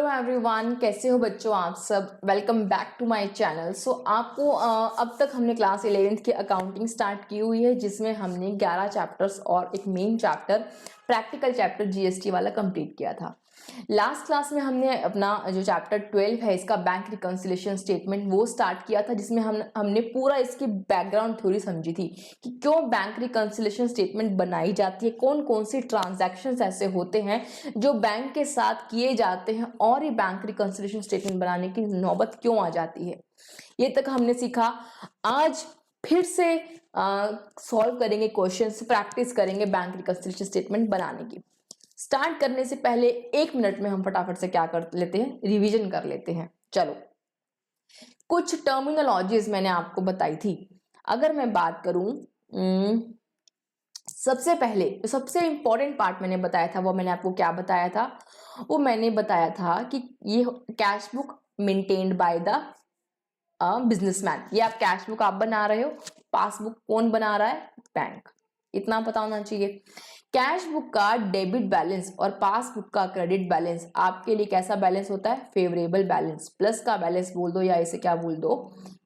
Hello everyone, कैसे हो बच्चों आप सब। Welcome back to my channel. So आपको अब तक हमने क्लास 11th की अकाउंटिंग स्टार्ट की हुई है, जिसमें हमने 11 चैप्टर्स और एक main chapter practical chapter GST वाला कंप्लीट किया था। लास्ट क्लास में हमने अपना जो चैप्टर 12 है इसका बैंक रिकंसिलिएशन स्टेटमेंट वो स्टार्ट किया था, जिसमें हमने पूरा इसकी बैकग्राउंड थ्योरी समझी थी कि क्यों बैंक रिकंसिलिएशन स्टेटमेंट बनाई जाती है, कौन कौन से ट्रांजैक्शंस ऐसे होते हैं जो बैंक के साथ किए जाते हैं और ये बैंक रिकंसिलिएशन स्टेटमेंट बनाने की नौबत क्यों आ जाती है। ये तक हमने सीखा। आज फिर से सॉल्व करेंगे क्वेश्चंस, प्रैक्टिस करेंगे बैंक रिकंसिलिएशन स्टेटमेंट बनाने की। स्टार्ट करने से पहले 1 मिनट में हम फटाफट से क्या कर लेते हैं, रिवीजन कर लेते हैं। चलो, कुछ टर्मिनोलॉजीज मैंने आपको बताई थी। अगर मैं बात करूं, सबसे पहले सबसे इंपॉर्टेंट पार्ट मैंने बताया था, वो मैंने आपको क्या बताया था, वो मैंने बताया था कि ये cash book maintained by the businessman. ये आप कैश बुक आप बना रहे हो, पासबुक कौन बना रहा है, बैंक। इतना पता होना चाहिए। कैश बुक का डेबिट बैलेंस और पासबुक का क्रेडिट बैलेंस आपके लिए कैसा बैलेंस होता है, फेवरेबल बैलेंस। प्लस का बैलेंस बोल दो या इसे क्या बोल दो,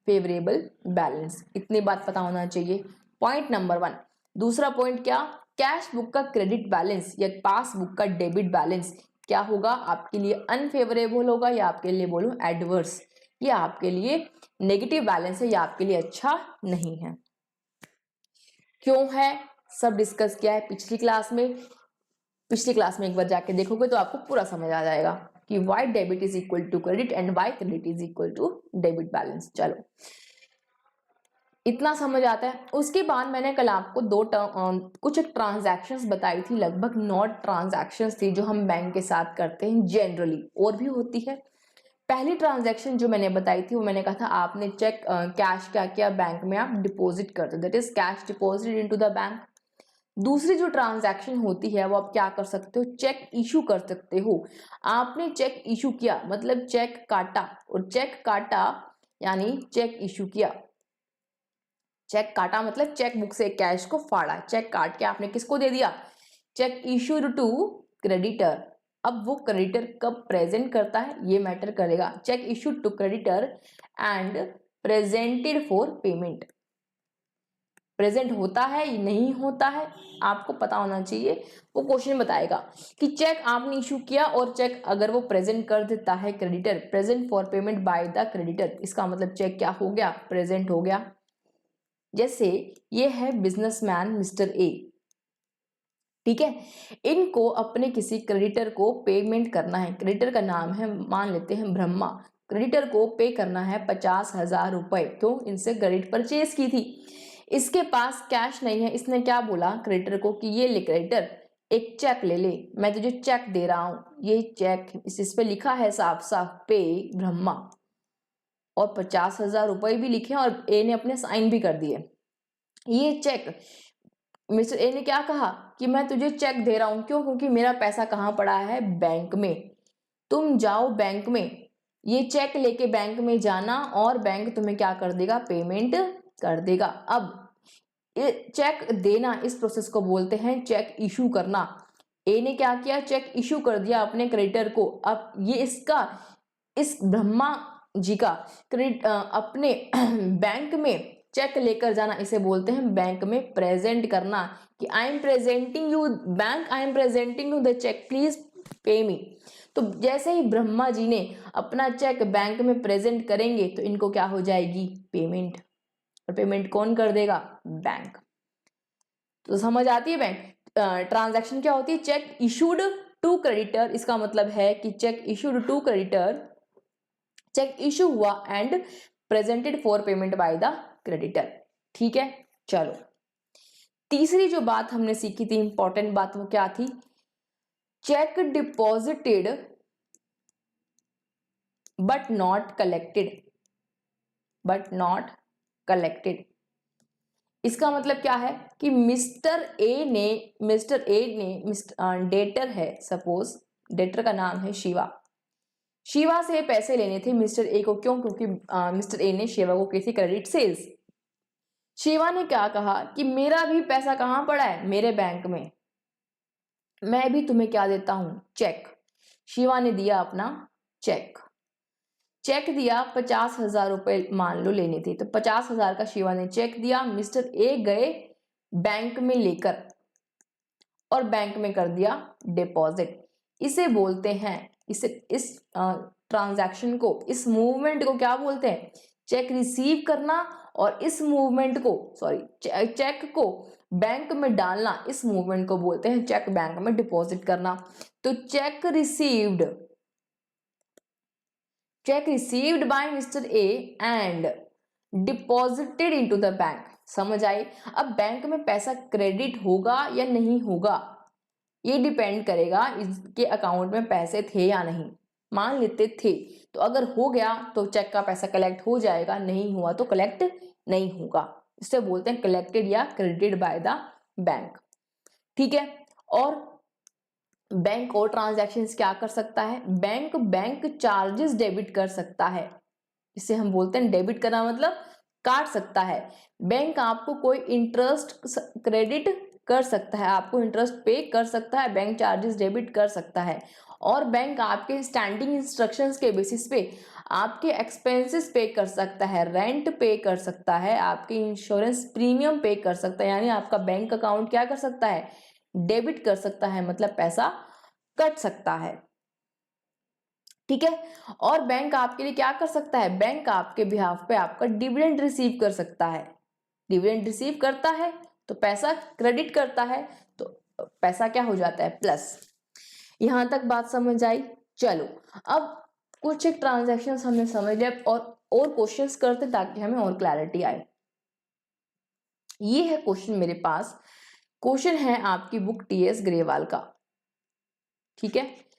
फेवरेबल बैलेंस। इतनी बात पता होना चाहिए। Point number 1। दूसरा पॉइंट क्या, कैश बुक का क्रेडिट बैलेंस या पासबुक का डेबिट बैलेंस क्या होगा, आपके लिए अनफेवरेबल होगा या आपके लिए बोलूं एडवर्स, ये आपके लिए नेगेटिव बैलेंस है, या आपके लिए अच्छा नहीं है। क्यों है सब डिस्कस किया है पिछली क्लास में। पिछली क्लास में एक बार जाके देखोगे तो आपको पूरा समझ आ जाएगा कि why debit is equal to credit and why credit is equal to debit balance. चलो, इतना समझ आता है। उसके बाद मैंने कल आपको कुछ ट्रांजैक्शंस बताई थी, लगभग 9 ट्रांजैक्शंस थी जो हम बैंक के साथ करते हैं जनरली, और भी होती है। पहली ट्रांजैक्शन जो मैंने बताई थी वो मैंने कहा था आपने चेक कैश क्या किया, बैंक में आप डिपॉजिट करते हो, that is cash deposit into the bank. दूसरी जो ट्रांजैक्शन होती है वो आप क्या कर सकते हो, चेक इशू कर सकते हो। आपने चेक इशू किया मतलब चेक काटा, और चेक काटा यानी चेक इशू किया। चेक काटा मतलब चेक बुक से कैश को फाड़ा, चेक काट के आपने किसको दे दिया, चेक इशूड टू क्रेडिटर। अब वो क्रेडिटर कब प्रेजेंट करता है ये मैटर करेगा। Cheque issued to creditor and presented for payment. Present होता है या नहीं होता है आपको पता होना चाहिए, वो क्वेश्चन बताएगा कि चेक आपने इशू किया और चेक अगर वो प्रेजेंट कर देता है creditor, present for payment by the creditor, इसका मतलब चेक क्या हो गया, प्रेजेंट हो गया। जैसे ये है बिजनेसमैन मिस्टर ए, ठीक है, इनको अपने किसी क्रेडिटर को पेमेंट करना है। क्रेडिटर का नाम है, मान लेते हैं ब्रह्मा। क्रेडिटर को पे करना है 50,000 रुपए। क्यों, इनसे क्रेडिट परचेज की थी। इसके पास कैश नहीं है। इसने क्या बोला क्रेडिटर को कि ये ले क्रेडिटर, एक चेक ले ले, मैं तुझे चेक दे रहा हूं। ये चेक इस पे लिखा है साफ साफ पे ब्रह्मा, और 50,000 रुपए भी लिखे और ए ने अपने साइन भी कर दिए। ये चेक मिस्टर ए ने क्या कहा कि मैं तुझे चेक दे रहा हूं, क्यों, क्योंकि मेरा पैसा कहाँ पड़ा है, बैंक में। तुम जाओ बैंक में, ये चेक लेके बैंक में जाना और बैंक तुम्हें क्या कर देगा, पेमेंट कर देगा। अब ये चेक देना, इस प्रोसेस को बोलते हैं चेक इशू करना। ए ने क्या किया, चेक इशू कर दिया अपने क्रेडिटर को। अब ये इसका, इस ब्रह्मा जी का क्रेडिट अपने बैंक में चेक लेकर जाना, इसे बोलते हैं बैंक में प्रेजेंट करना कि I am presenting you bank, I am presenting you the cheque, please pay me. तो जैसे ही ब्रह्मा जी ने अपना चेक बैंक में प्रेजेंट करेंगे तो इनको क्या हो जाएगी, पेमेंट। और पेमेंट कौन कर देगा, बैंक। तो समझ आती है बैंक ट्रांजैक्शन क्या होती है, चेक इशूड टू क्रेडिटर। इसका मतलब है कि cheque issued to creditor, cheque issue हुआ and presented for payment by the creditor. ठीक है, चलो तीसरी जो बात हमने सीखी थी, इंपॉर्टेंट बात, वो क्या थी, check deposited but not collected, but not collected. इसका मतलब क्या है कि मिस्टर ए ने डेटर है, सपोज डेटर का नाम है शिवा। शिवा से पैसे लेने थे मिस्टर ए को, क्यों, क्योंकि मिस्टर ए ने शिवा को की थी क्रेडिट सेल्स। शिवा ने क्या कहा कि मेरा भी पैसा कहां पड़ा है, मेरे बैंक में, मैं भी तुम्हें क्या देता हूं, चेक। शिवा ने दिया अपना चेक दिया 50,000 रुपए मान लो लेने थे, तो 50,000 का शिवा ने चेक दिया, मिस्टर ए गए बैंक में लेकर और बैंक में कर दिया डिपॉजिट। इसे बोलते हैं, इस ट्रांजैक्शन को, इस मूवमेंट को क्या बोलते हैं? चेक रिसीव करना, और इस मूवमेंट को, सॉरी, चेक को बैंक में डालना, इस मूवमेंट को बोलते हैं चेक बैंक में डिपॉजिट करना। तो check received by mister A and deposited into the bank. समझ आई? अब बैंक में पैसा क्रेडिट होगा या नहीं होगा, ये डिपेंड करेगा इसके अकाउंट में पैसे थे या नहीं। मान लेते थे, तो अगर हो गया तो चेक का पैसा कलेक्ट हो जाएगा, नहीं हुआ तो कलेक्ट नहीं होगा। इसे बोलते हैं कलेक्टेड या क्रेडिटेड बाय द बैंक। ठीक है। और बैंक और ट्रांजैक्शंस क्या कर सकता है? बैंक चार्जेस डेबिट कर सकता है। इसे हम बोलते हैं डेबिट करना, मतलब काट सकता है। बैंक आपको कोई इंटरेस्ट क्रेडिट कर सकता है, आपको इंटरेस्ट पे कर सकता है, बैंक चार्जेस डेबिट कर सकता है। और बैंक आपके स्टैंडिंग इंस्ट्रक्शंस के बेसिस पे आपके एक्सपेंसेस पे कर सकता है, रेंट पे कर सकता है, आपके इंश्योरेंस प्रीमियम पे कर सकता है। यानी आपका बैंक अकाउंट क्या कर सकता है? डेबिट कर सकता है, मतलब पैसा कट सकता है। ठीक है। और बैंक आपके लिए क्या कर सकता है? बैंक आपके बिहाफ पे आपका डिविडेंड रिसीव कर सकता है। डिविडेंड रिसीव करता है तो पैसा क्रेडिट करता है, तो पैसा क्या हो जाता है? प्लस। यहां तक बात समझ आई? चलो, अब कुछ एक ट्रांजैक्शंस हमने समझ लिया और क्वेश्चंस करते ताकि हमें और क्लैरिटी आए। ये है क्वेश्चन मेरे पास। क्वेश्चन है आपकी बुक टीएस ग्रेवाल का। ठीक है,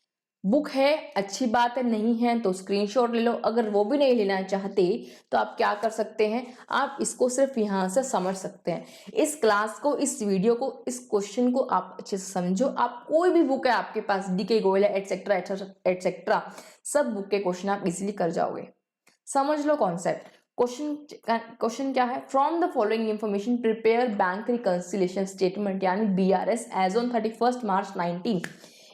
बुक है, अच्छी बात है, नहीं है तो स्क्रीनशॉट ले लो। अगर वो भी नहीं लेना चाहते तो आप क्या कर सकते हैं? आप इसको सिर्फ यहाँ से समझ सकते हैं। इस क्लास को, इस वीडियो को, इस क्वेश्चन को आप अच्छे से समझो। आप कोई भी बुक है आपके पास, डीके गोयल एटसेट्रा एटसेट्रा, सब बुक के क्वेश्चन आप इजिली कर जाओगे। समझ लो कॉन्सेप्ट। क्वेश्चन क्या है? From the following information prepare bank reconciliation statement, यानी BRS as on 31 March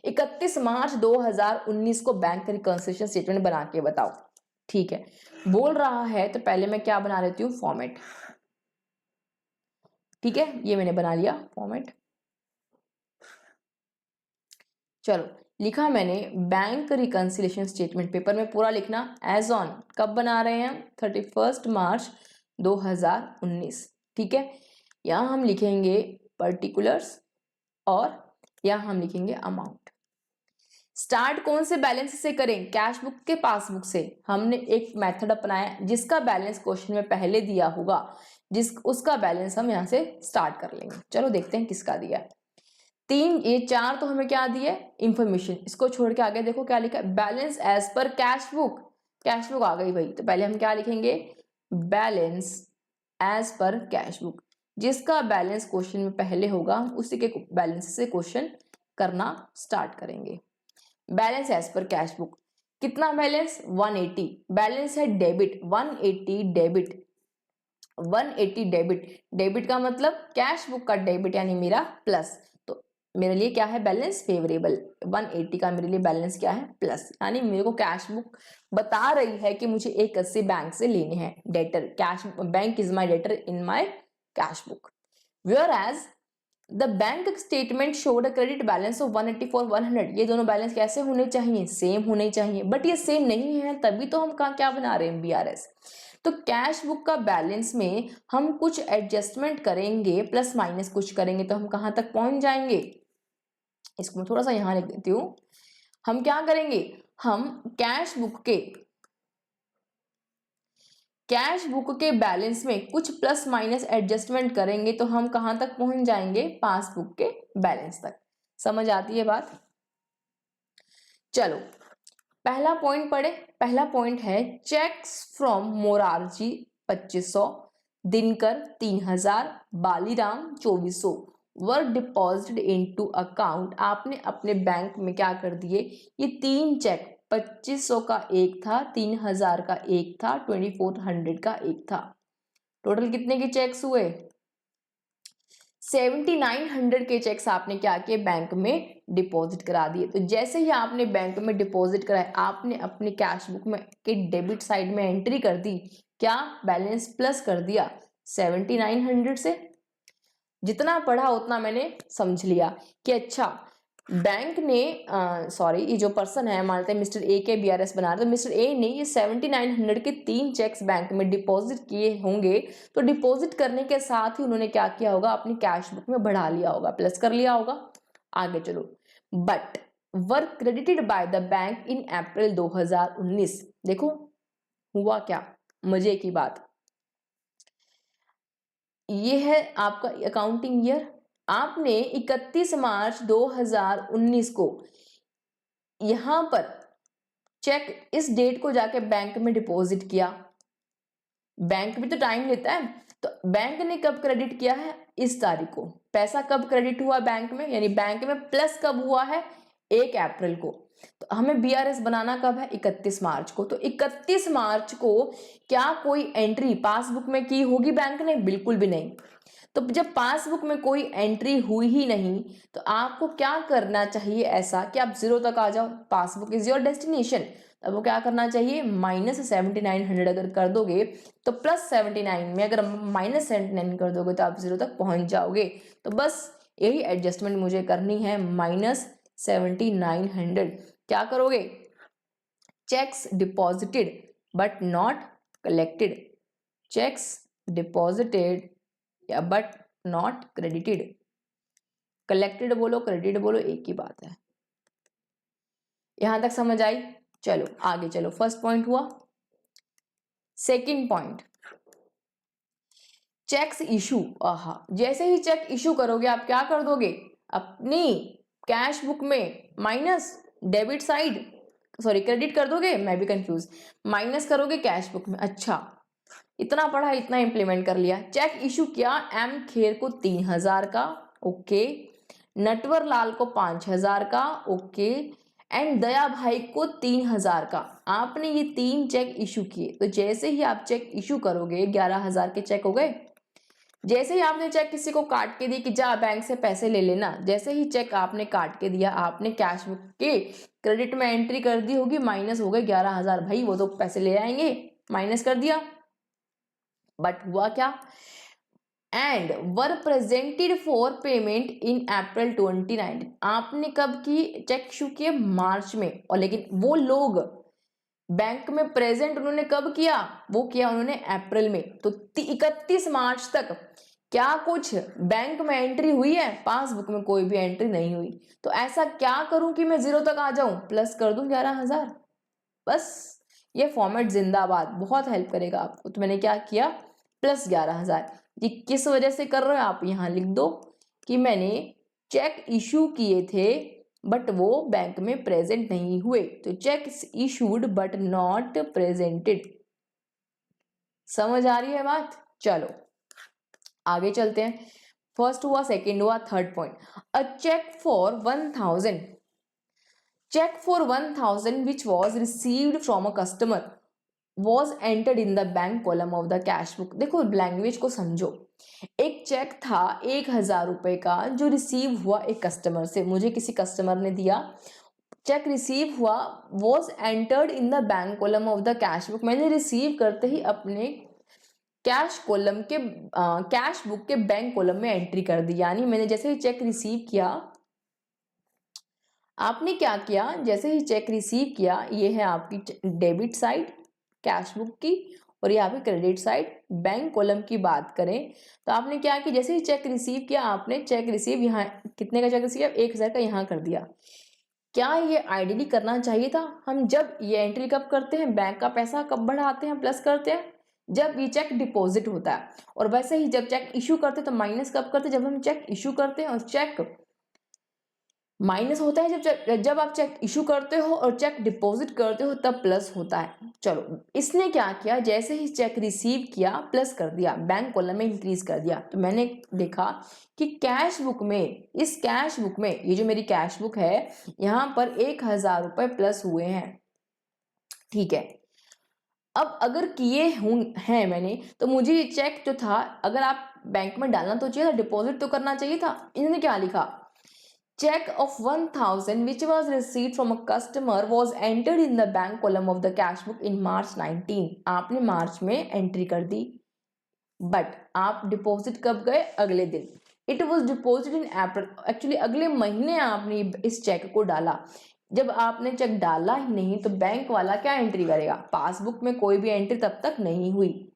31 March 2019 को बैंक रिकंसिलिएशन स्टेटमेंट बना के बताओ। ठीक है, बोल रहा है तो पहले मैं क्या बना लेती हूँ? फॉर्मेट। ठीक है, ये मैंने बना लिया फॉर्मेट। चलो, लिखा मैंने बैंक रिकंसिलिएशन स्टेटमेंट। पेपर में पूरा लिखना। एज ऑन कब बना रहे हैं? 31 मार्च 2019। ठीक है, यहां हम लिखेंगे पर्टिकुलर्स और यहां हम लिखेंगे अमाउंट। स्टार्ट कौन से बैलेंस से करें? कैश बुक के पासबुक से। हमने एक मेथड अपनाया, जिसका बैलेंस क्वेश्चन में पहले दिया होगा, उसका बैलेंस हम यहां से स्टार्ट कर लेंगे। चलो देखते हैं किसका दिया है। 3, ये 4 तो हमें क्या दिया? इंफॉर्मेशन। इसको छोड़ के आगे देखो क्या लिखा है? Balance as per cash book. Cash book आ गई भाई, तो पहले हम क्या लिखेंगे? Balance as per cash book. जिसका बैलेंस क्वेश्चन में पहले होगा, उसी के बैलेंस से क्वेश्चन करना स्टार्ट करेंगे। Balance as per cash book, कितना बैलेंस? 180। बैलेंस है डेबिट, 180 डेबिट। 180 डेबिट, डेबिट का मतलब कैश बुक का डेबिट, यानी मेरा प्लस। तो मेरे लिए क्या है? Balance favourable. 180 का मेरे लिए बैलेंस क्या है? प्लस। यानी मेरे को कैश बुक बता रही है कि मुझे 180 बैंक से लेने हैं। Debtor, cash bank is my debtor in my cash book. Whereas the bank statement showed a credit balance of 180 for 100। ये दोनों बैलेंस कैसे होने चाहिए? सेम होने चाहिए। बट ये सेम नहीं है, तभी तो हम क्या बना रहे हैं? BRS। तो कैश बुक का बैलेंस में हम कुछ एडजस्टमेंट करेंगे, प्लस माइनस कुछ करेंगे, तो हम कहां तक पहुंच जाएंगे? इसको मैं थोड़ा सा यहां लिख देती हूं। हम क्या करेंगे? हम कैश बुक के बैलेंस में कुछ प्लस माइनस एडजस्टमेंट करेंगे, तो हम कहां तक पहुंच जाएंगे? पासबुक के बैलेंस तक। समझ आती है बात? चलो, पहला पॉइंट पढ़े। पहला पॉइंट है cheques from Morarji 2500, Dinkar 3000, Baliram 2400 were deposited into account. आपने अपने बैंक में क्या कर दिए? ये 3 चेक, 2500 का एक था, 3000 का एक था, 2400 का एक था। टोटल कितने के चेक्स हुए? 7900 के चेक्स आपने क्या किए, बैंक में डिपॉजिट करा दिए। तो जैसे ही आपने बैंक में डिपॉजिट कराए, आपने अपनी कैश बुक में के डेबिट साइड में एंट्री कर दी, क्या बैलेंस प्लस कर दिया 7900 से। जितना पढ़ा उतना मैंने समझ लिया कि अच्छा बैंक ने सॉरी ये जो पर्सन है मानते हैं मिस्टर ए के बीआरएस बना रहे, तो मिस्टर ए ने ये 7900 के 3 चेक्स बैंक में डिपॉजिट किए होंगे। तो डिपॉजिट करने के साथ ही उन्होंने क्या किया होगा, अपनी कैश बुक में बढ़ा लिया होगा, प्लस कर लिया होगा। आगे चलो, but were credited by the bank in April 2019। देखो हुआ क्या, मजे की बात, ये है आपका अकाउंटिंग ईयर। आपने 31 मार्च 2019 को यहां पर चेक इस डेट को जाके बैंक में डिपॉजिट किया। बैंक भी तो टाइम लेता है, तो बैंक ने कब क्रेडिट किया है, इस तारीख को। पैसा कब क्रेडिट हुआ बैंक में, यानी बैंक में प्लस कब हुआ है, 1 अप्रैल को। तो हमें बीआरएस बनाना कब है, 31 मार्च को। तो 31 मार्च को क्या कोई एंट्री पासबुक में की होगी बैंक ने, बिल्कुल भी नहीं। तो जब पासबुक में कोई एंट्री हुई ही नहीं, तो आपको क्या करना चाहिए ऐसा कि आप 0 तक आ जाओ। Passbook is your destination. अब वो क्या करना चाहिए, -7900 अगर कर दोगे तो +79 में अगर -79 कर दोगे तो आप 0 तक पहुंच जाओगे। तो बस यही एडजस्टमेंट मुझे करनी है, -7900। क्या करोगे, checks deposited but not collected, checks deposited या बट नॉट क्रेडिटेड। कलेक्टेड बोलो क्रेडिट बोलो एक ही बात है। यहां तक समझ आई, चलो आगे चलो। फर्स्ट पॉइंट हुआ। Second point, cheques issue. आहा, जैसे ही चेक इशू करोगे आप क्या कर दोगे, अपनी कैश बुक में minus debit side, sorry credit कर दोगे, मैं भी कंफ्यूज, माइनस करोगे कैश बुक में। अच्छा इतना पढ़ा इतना इंप्लीमेंट कर लिया। चेक इशू किया एम खेर को 3000 का, ओके। नटवर लाल को 5000 का, ओके। एंड दया भाई को 3000 का। आपने ये 3 चेक इशू किए। तो जैसे ही आप चेक इशू करोगे 11000 के चेक हो गए। जैसे ही आपने चेक किसी को काट के दी कि जा बैंक से पैसे ले लेना, जैसे ही चेक आपने काट के दिया, आपने कैश बुक के क्रेडिट में एंट्री कर दी होगी, माइनस हो गए 11000। भाई वो तो पैसे ले आएंगे, माइनस कर दिया। बट हुआ क्या, and were presented for payment in April 2019। आपने कब की चेक इशू किए, मार्च में, और लेकिन वो लोग बैंक में प्रेजेंट उन्होंने कब किया, वो किया उन्होंने अप्रैल में। तो 31 मार्च तक क्या कुछ बैंक में एंट्री हुई है, पासबुक में कोई भी एंट्री नहीं हुई। तो ऐसा क्या करूं कि मैं 0 तक आ जाऊं, प्लस कर दूं 11000। बस ये फॉर्मेट जिंदाबाद, बहुत हेल्प करेगा आपको। तो मैंने क्या किया, प्लस 11000। ये किस वजह से कर रहे हो आप, यहां लिख दो कि मैंने चेक इशू किए थे बट वो बैंक में प्रेजेंट नहीं हुए। तो check issued but not presented. समझ आ रही है बात, चलो आगे चलते हैं। फर्स्ट हुआ, सेकंड हुआ, third point, a cheque for 1000, check for 1000 which was received from a customer was entered in the bank column of the cash book। देखो लैंग्वेज को समझो। एक चेक था 1000 रुपए का जो रिसीव हुआ एक कस्टमर से, मुझे किसी कस्टमर ने दिया, चेक रिसीव हुआ, was entered in the bank column of the cash book। मैंने रिसीव करते ही अपने कैश कॉलम के कैश बुक के बैंक कॉलम में एंट्री कर दी। यानी मैंने जैसे ही चेक रिसीव किया, आपने क्या किया, जैसे ही चेक रिसीव किया, ये है आपकी डेबिट साइड कैश बुक की, और यहाँ पे क्रेडिट साइड बैंक कॉलम की बात करें तो आपने क्या किया, जैसे ही चेक रिसीव किया, आपने चेक रिसीव यहाँ कितने का चेक रिसीव किया, 1000 का यहाँ कर दिया। क्या ये आइडियली करना चाहिए था। हम जब ये एंट्री कब करते हैं, बैंक का पैसा कब बढ़ाते हैं, प्लस करते हैं जब ये चेक डिपॉजिट होता है। और वैसे ही जब चेक इशू करते हैं तो माइनस कब करते हैं, जब हम चेक इशू करते हैं। और चेक माइनस होता है जब आप चेक इशू करते हो, और चेक डिपॉजिट करते हो तब प्लस होता है। चलो इसने क्या किया, जैसे ही चेक रिसीव किया प्लस कर दिया, बैंक कॉलम में इंक्रीज कर दिया। तो मैंने देखा कि कैश बुक में, इस कैश बुक में, ये जो मेरी कैश बुक है यहाँ पर 1000 रुपए प्लस हुए हैं, ठीक है। अब अगर किए हैं मैंने, तो मुझे ये चेक जो था, अगर आप बैंक में डालना तो चाहिए था, डिपॉजिट तो करना चाहिए था। इन्होंने क्या लिखा, cheque of 1000 which was received from a customer was entered in the bank column of the cash book in March 19। आपने मार्च में एंट्री कर दी, बट आप डिपॉजिट कब गए, अगले दिन। It was deposit in April, actually अगले महीने आपने इस चेक को डाला। जब आपने चेक डाला ही नहीं तो बैंक वाला क्या एंट्री करेगा, पासबुक में कोई भी एंट्री तब तक नहीं हुई।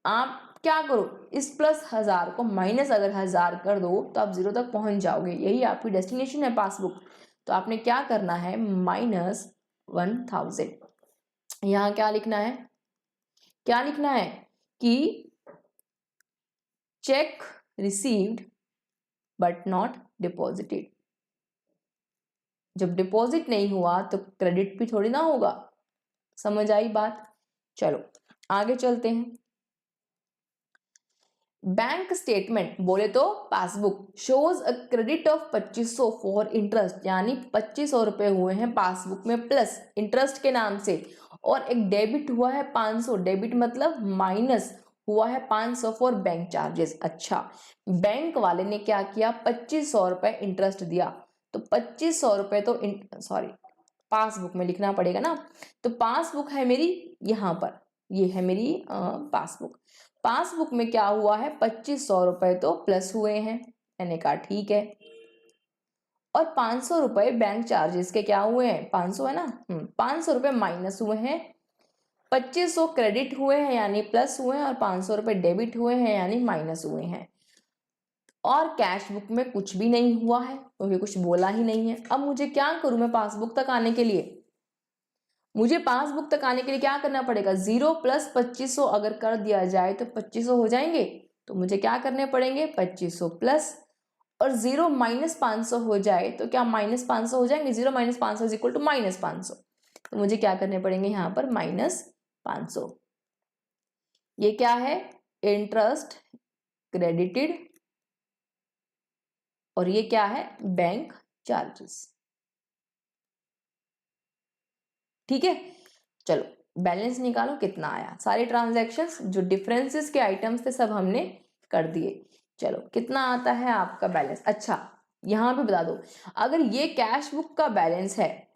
आप क्या करो, इस प्लस 1000 को माइनस अगर 1000 कर दो तो आप 0 तक पहुंच जाओगे, यही आपकी डेस्टिनेशन है पासबुक। तो आपने क्या करना है, -1000। यहाँ क्या लिखना है, क्या लिखना है कि check received but not deposited. जब डिपॉजिट नहीं हुआ तो क्रेडिट भी थोड़ी ना होगा। समझ आई बात। चलो आगे चलते हैं। बैंक स्टेटमेंट बोले तो passbook shows a credit of 2500 for interest, यानी 2500 रुपए हुए हैं पासबुक में प्लस इंटरेस्ट के नाम से, और एक डेबिट हुआ है 500, डेबिट मतलब माइनस हुआ है 500 फॉर बैंक चार्जेस। अच्छा, बैंक वाले ने क्या किया, 2500 रुपए इंटरेस्ट दिया, तो 2500 रुपए तो सॉरी पासबुक में लिखना पड़ेगा ना। तो पासबुक है मेरी यहाँ पर, ये है मेरी पासबुक। पासबुक में क्या हुआ है, 2500 रुपए तो प्लस हुए हैं, मैंने कहा ठीक है, और 500 रुपए बैंक चार्जेस के क्या हुए हैं, 500 है ना, 500 रुपए माइनस हुए हैं। 2500 क्रेडिट हुए हैं यानी प्लस हुए हैं, और 500 रुपए डेबिट हुए हैं यानी माइनस हुए हैं। और कैश बुक में कुछ भी नहीं हुआ है क्योंकि कुछ बोला ही नहीं है। अब मुझे क्या करूं, मैं पासबुक तक आने के लिए, मुझे पासबुक तक आने के लिए क्या करना पड़ेगा, 0 + 2500 अगर कर दिया जाए तो 2500 हो जाएंगे। तो मुझे क्या करने पड़ेंगे, 2500 प्लस, और 0 - 500 हो जाए तो क्या -500 हो जाएंगे, 0 - 500 = -500। तो मुझे क्या करने पड़ेंगे यहाँ पर, -500। ये क्या है, इंटरेस्ट क्रेडिटेड, और ये क्या है, बैंक चार्जेस। ठीक है, चलो बैलेंस निकालो कितना आया। सारे ट्रांजैक्शंस जो डिफरेंसेस के आइटम्स थे सब हमने कर दिए। चलो कितना आता है आपका बैलेंस। अच्छा यहाँ पे बता दो, अगर ये कैश बुक का बैलेंस है,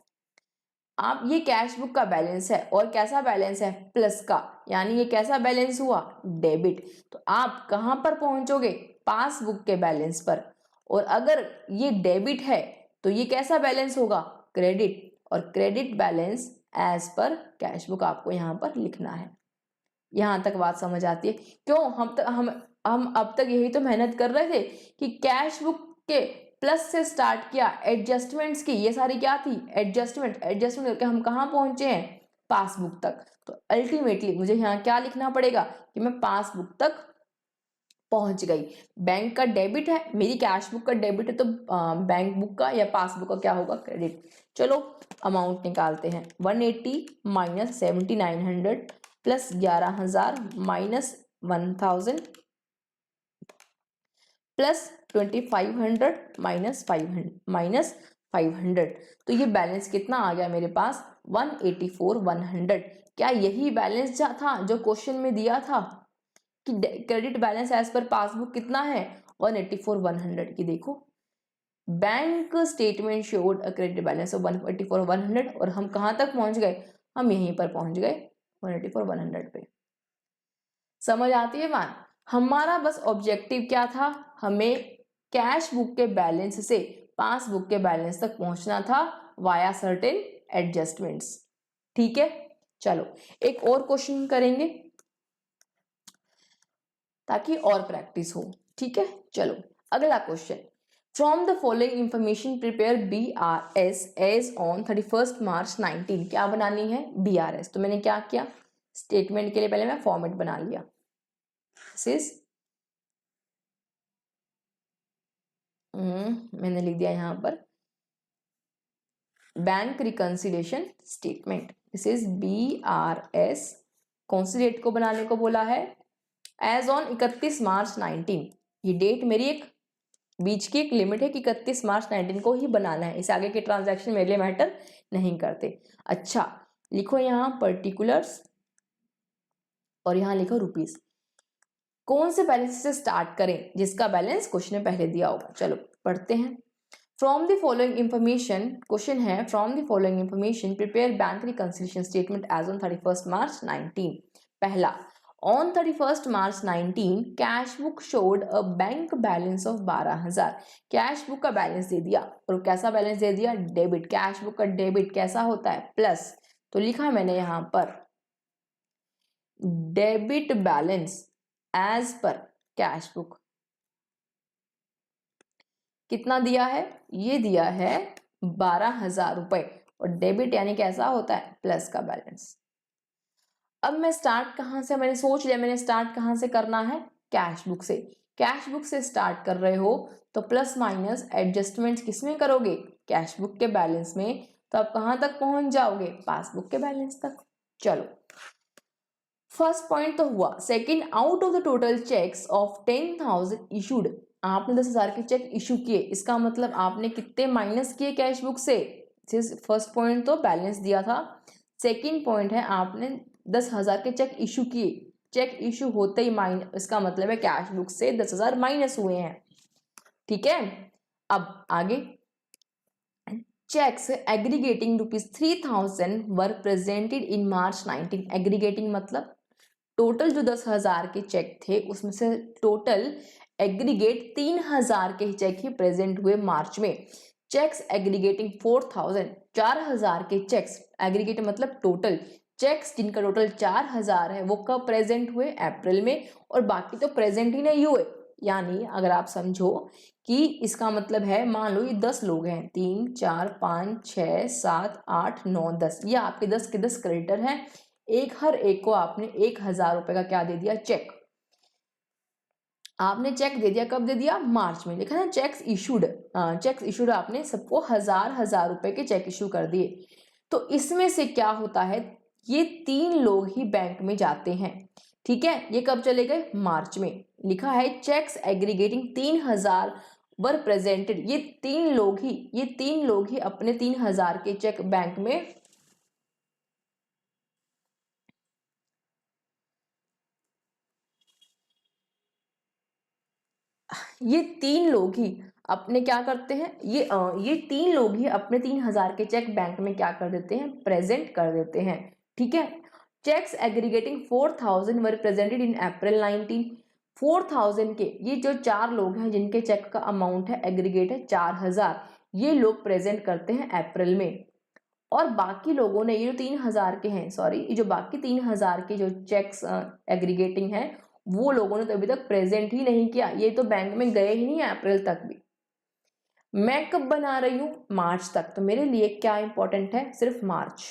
आप ये कैश बुक का बैलेंस है और कैसा बैलेंस है, प्लस का, यानी ये कैसा बैलेंस हुआ, डेबिट। तो आप कहाँ पर पहुंचोगे, पासबुक के बैलेंस पर। और अगर ये डेबिट है तो ये कैसा बैलेंस होगा, क्रेडिट, और credit balance as per cash book आपको यहाँ पर लिखना है। यहाँ तक बात समझ आती है। क्यों, हम अब तक यही तो मेहनत कर रहे थे कि कैश बुक के प्लस से स्टार्ट किया, एडजस्टमेंट्स की, ये सारी क्या थी, एडजस्टमेंट करके हम कहाँ पहुंचे हैं, पासबुक तक। तो अल्टीमेटली मुझे यहाँ क्या लिखना पड़ेगा कि मैं पासबुक तक पहुंच गई। बैंक का डेबिट है, मेरी कैश बुक का डेबिट है, तो बैंक बुक का या पासबुक का क्या होगा, क्रेडिट। चलो अमाउंट निकालते हैं, 180 - 7900 प्लस 11000 माइनस 1000 प्लस 2500 माइनस 500। तो ये बैलेंस कितना आ गया मेरे पास, 184,100। क्या यही बैलेंस था जो क्वेश्चन में दिया था कि credit balance as per passbook कितना है, 184,100 की। देखो bank statement showed a credit balance of 184,100, और हम कहाँ तक पहुंच गए, हम यहीं पर पहुंच गए 184,100 पे। समझ आती है बात। हमारा बस ऑब्जेक्टिव क्या था, हमें कैश बुक के बैलेंस से पासबुक के बैलेंस तक पहुंचना था वाया सर्टेन एडजस्टमेंट्स। ठीक है, चलो एक और क्वेश्चन करेंगे ताकि और प्रैक्टिस हो। ठीक है, चलो अगला question, from the following information prepare BRS as on 31 March 19। क्या बनानी है, BRS। तो मैंने क्या किया, स्टेटमेंट के लिए पहले मैं फॉर्मेट बना लिया, मैंने लिख दिया यहाँ पर bank reconciliation statement, this is BRS। कौन सी डेट को बनाने को बोला है, एज ऑन 31 मार्च 19। ये डेट मेरी एक बीच की एक लिमिट है कि 31 मार्च 19 को ही बनाना है, इसे आगे के ट्रांजैक्शन मेरे लिए मैटर नहीं करते। अच्छा लिखो यहाँ पर्टिकुलर्स और यहाँ लिखो रुपीस। कौन से बैलेंस से स्टार्ट करें? जिसका बैलेंस क्वेश्चन में पहले दिया होगा। चलो पढ़ते हैं। From the following information, question है from the following information prepare bank reconciliation statement as on 31 March 19। पहला, on 31 March 19 cash book showed a bank balance of 12,000। Cash book का बैलेंस दे दिया, और कैसा बैलेंस दे दिया? डेबिट। कैश बुक का डेबिट कैसा होता है? प्लस। तो लिखा मैंने यहां पर debit balance as per cash book. कितना दिया है? ये दिया है 12,000 रुपए, और डेबिट यानी कैसा होता है? प्लस का बैलेंस। अब मैं स्टार्ट कहां से, मैंने सोच लिया मैंने स्टार्ट कहां से करना है? कैश बुक से। कैश बुक से स्टार्ट कर रहे हो तो प्लस माइनस एडजस्टमेंट किस में करोगे? कैश बुक के बैलेंस में। तो आप कहां तक पहुंच जाओगे? पासबुक के बैलेंस तक। चलो फर्स्ट पॉइंट तो हुआ। Second, out of the total cheques of 10,000 issued, आपने 10,000 के चेक इशू किए, इसका मतलब आपने कितने माइनस किए कैश बुक से? फर्स्ट पॉइंट तो बैलेंस दिया था, सेकंड पॉइंट है आपने 10,000 के चेक इशू किए। चेक इशू होते ही माइनस, इसका मतलब है कैश बुक से 10,000 माइनस हुए हैं। ठीक है, अब आगे। Cheques aggregating ₹3,000 were presented in March 19। Aggregating मतलब टोटल जो 10,000 के चेक थे उसमें से टोटल एग्रीगेट 3,000 के चेक ही प्रेजेंट हुए मार्च में। चेक्स एग्रीगेटिंग 4,000, 4,000 के चेक्स, एग्रीगेट मतलब टोटल चेक्स जिनका टोटल 4,000 है वो कब प्रेजेंट हुए? अप्रैल में, और बाकी तो प्रेजेंट ही नहीं हुए। यानी अगर आप समझो कि इसका मतलब है, मान लो ये 10 लोग हैं, 3 4 5 6 7 8 9 10, ये आपके 10 के 10 क्रेडिटर हैं। हर एक को आपने 1,000 रुपए का क्या दे दिया? चेक। आपने चेक दे दिया, कब दे दिया? मार्च में। लिखा ना चेक्स इशूड, चेक्स इशूड आपने सबको 1,000 रुपए के चेक इशू कर दिए। तो इसमें से क्या होता है, ये 3 लोग ही बैंक में जाते हैं। ठीक है, ये कब चले गए? मार्च में। लिखा है चेक्स एग्रीगेटिंग 3,000 वर प्रेजेंटेड, ये 3 लोग ही अपने 3,000 के चेक बैंक में, ये 3 लोग ही अपने क्या करते हैं, ये 3 लोग ही अपने 3,000 के चेक बैंक में क्या कर देते हैं? प्रेजेंट कर देते हैं। ठीक है, cheques aggregating 4,000 were presented in April 19। 4,000 के ये जो 4 लोग हैं जिनके चेक का अमाउंट है एग्रीगेट है 4,000, ये लोग प्रेजेंट करते हैं अप्रैल में। और बाकी लोगों ने, ये जो 3,000 के हैं, सॉरी, ये जो बाकी 3,000 के जो चेक्स एग्रीगेटिंग है, वो लोगों ने तो अभी तक प्रेजेंट ही नहीं किया, ये तो बैंक में गए ही नहीं है अप्रैल तक भी। मैं कब बना रही हूं? मार्च तक। तो मेरे लिए क्या इंपॉर्टेंट है? सिर्फ मार्च,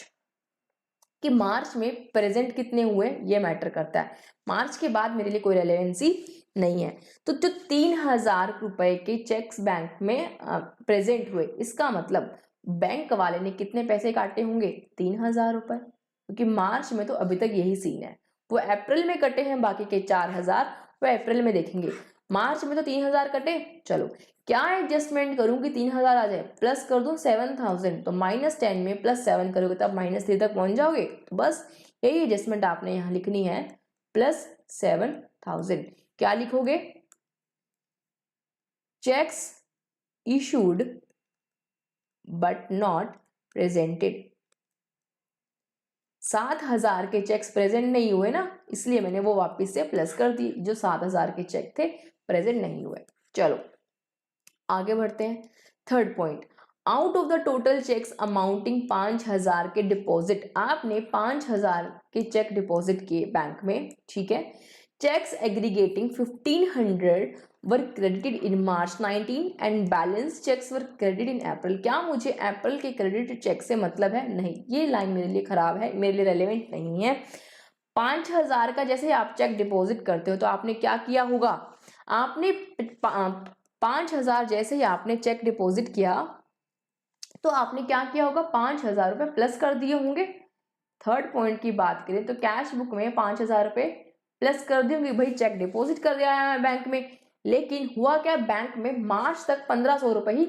कि मार्च में प्रेजेंट कितने हुए ये मैटर करता है। मार्च के बाद मेरे लिए कोई रेलेवेंसी नहीं है। तो जो 3,000 रुपए के चेक्स बैंक में प्रेजेंट हुए, इसका मतलब बैंक वाले ने कितने पैसे काटे होंगे? 3,000 रुपए, क्योंकि मार्च में तो अभी तक यही सीन है। वो अप्रैल में कटे हैं बाकी के 4,000, वो अप्रैल में देखेंगे। मार्च में तो 3,000 कटे। चलो क्या एडजस्टमेंट करूं कि 3,000 आ जाए? प्लस कर दूं 7,000, तो -10 में +7 करोगे तब -3 तक पहुंच जाओगे। तो बस यही एडजस्टमेंट आपने यहाँ लिखनी है, +7,000। क्या लिखोगे? Cheques issued but not presented. 7,000 के चेक्स प्रेजेंट नहीं हुए ना, इसलिए मैंने वो वापस से प्लस कर दी, जो 7,000 के चेक थे प्रेजेंट नहीं हुए। चलो आगे बढ़ते हैं। Third point, out of the total cheques amounting 5,000 के डिपॉजिट, आपने 5,000 के चेक डिपॉजिट किए बैंक में। ठीक है, cheques aggregating 1,500 were credited in March 19 and balance cheques were credited in April. क्या मुझे अप्रैल के क्रेडिट चेक से मतलब है? नहीं, ये लाइन मेरे लिए खराब है, मेरे लिए रेलेवेंट नहीं है। 5,000 का जैसे आप चेक डिपॉजिट करते हो तो आपने क्या किया होगा? आपने 5,000 जैसे ही आपने चेक डिपॉजिट किया तो आपने क्या किया होगा? 5,000 रुपए प्लस कर दिए होंगे। थर्ड पॉइंट की बात करें तो कैश बुक में 5,000 रुपए प्लस कर दिए होंगे, भाई चेक डिपॉजिट कर दिया है बैंक में। लेकिन हुआ क्या? बैंक में मार्च तक 1,500 रुपए ही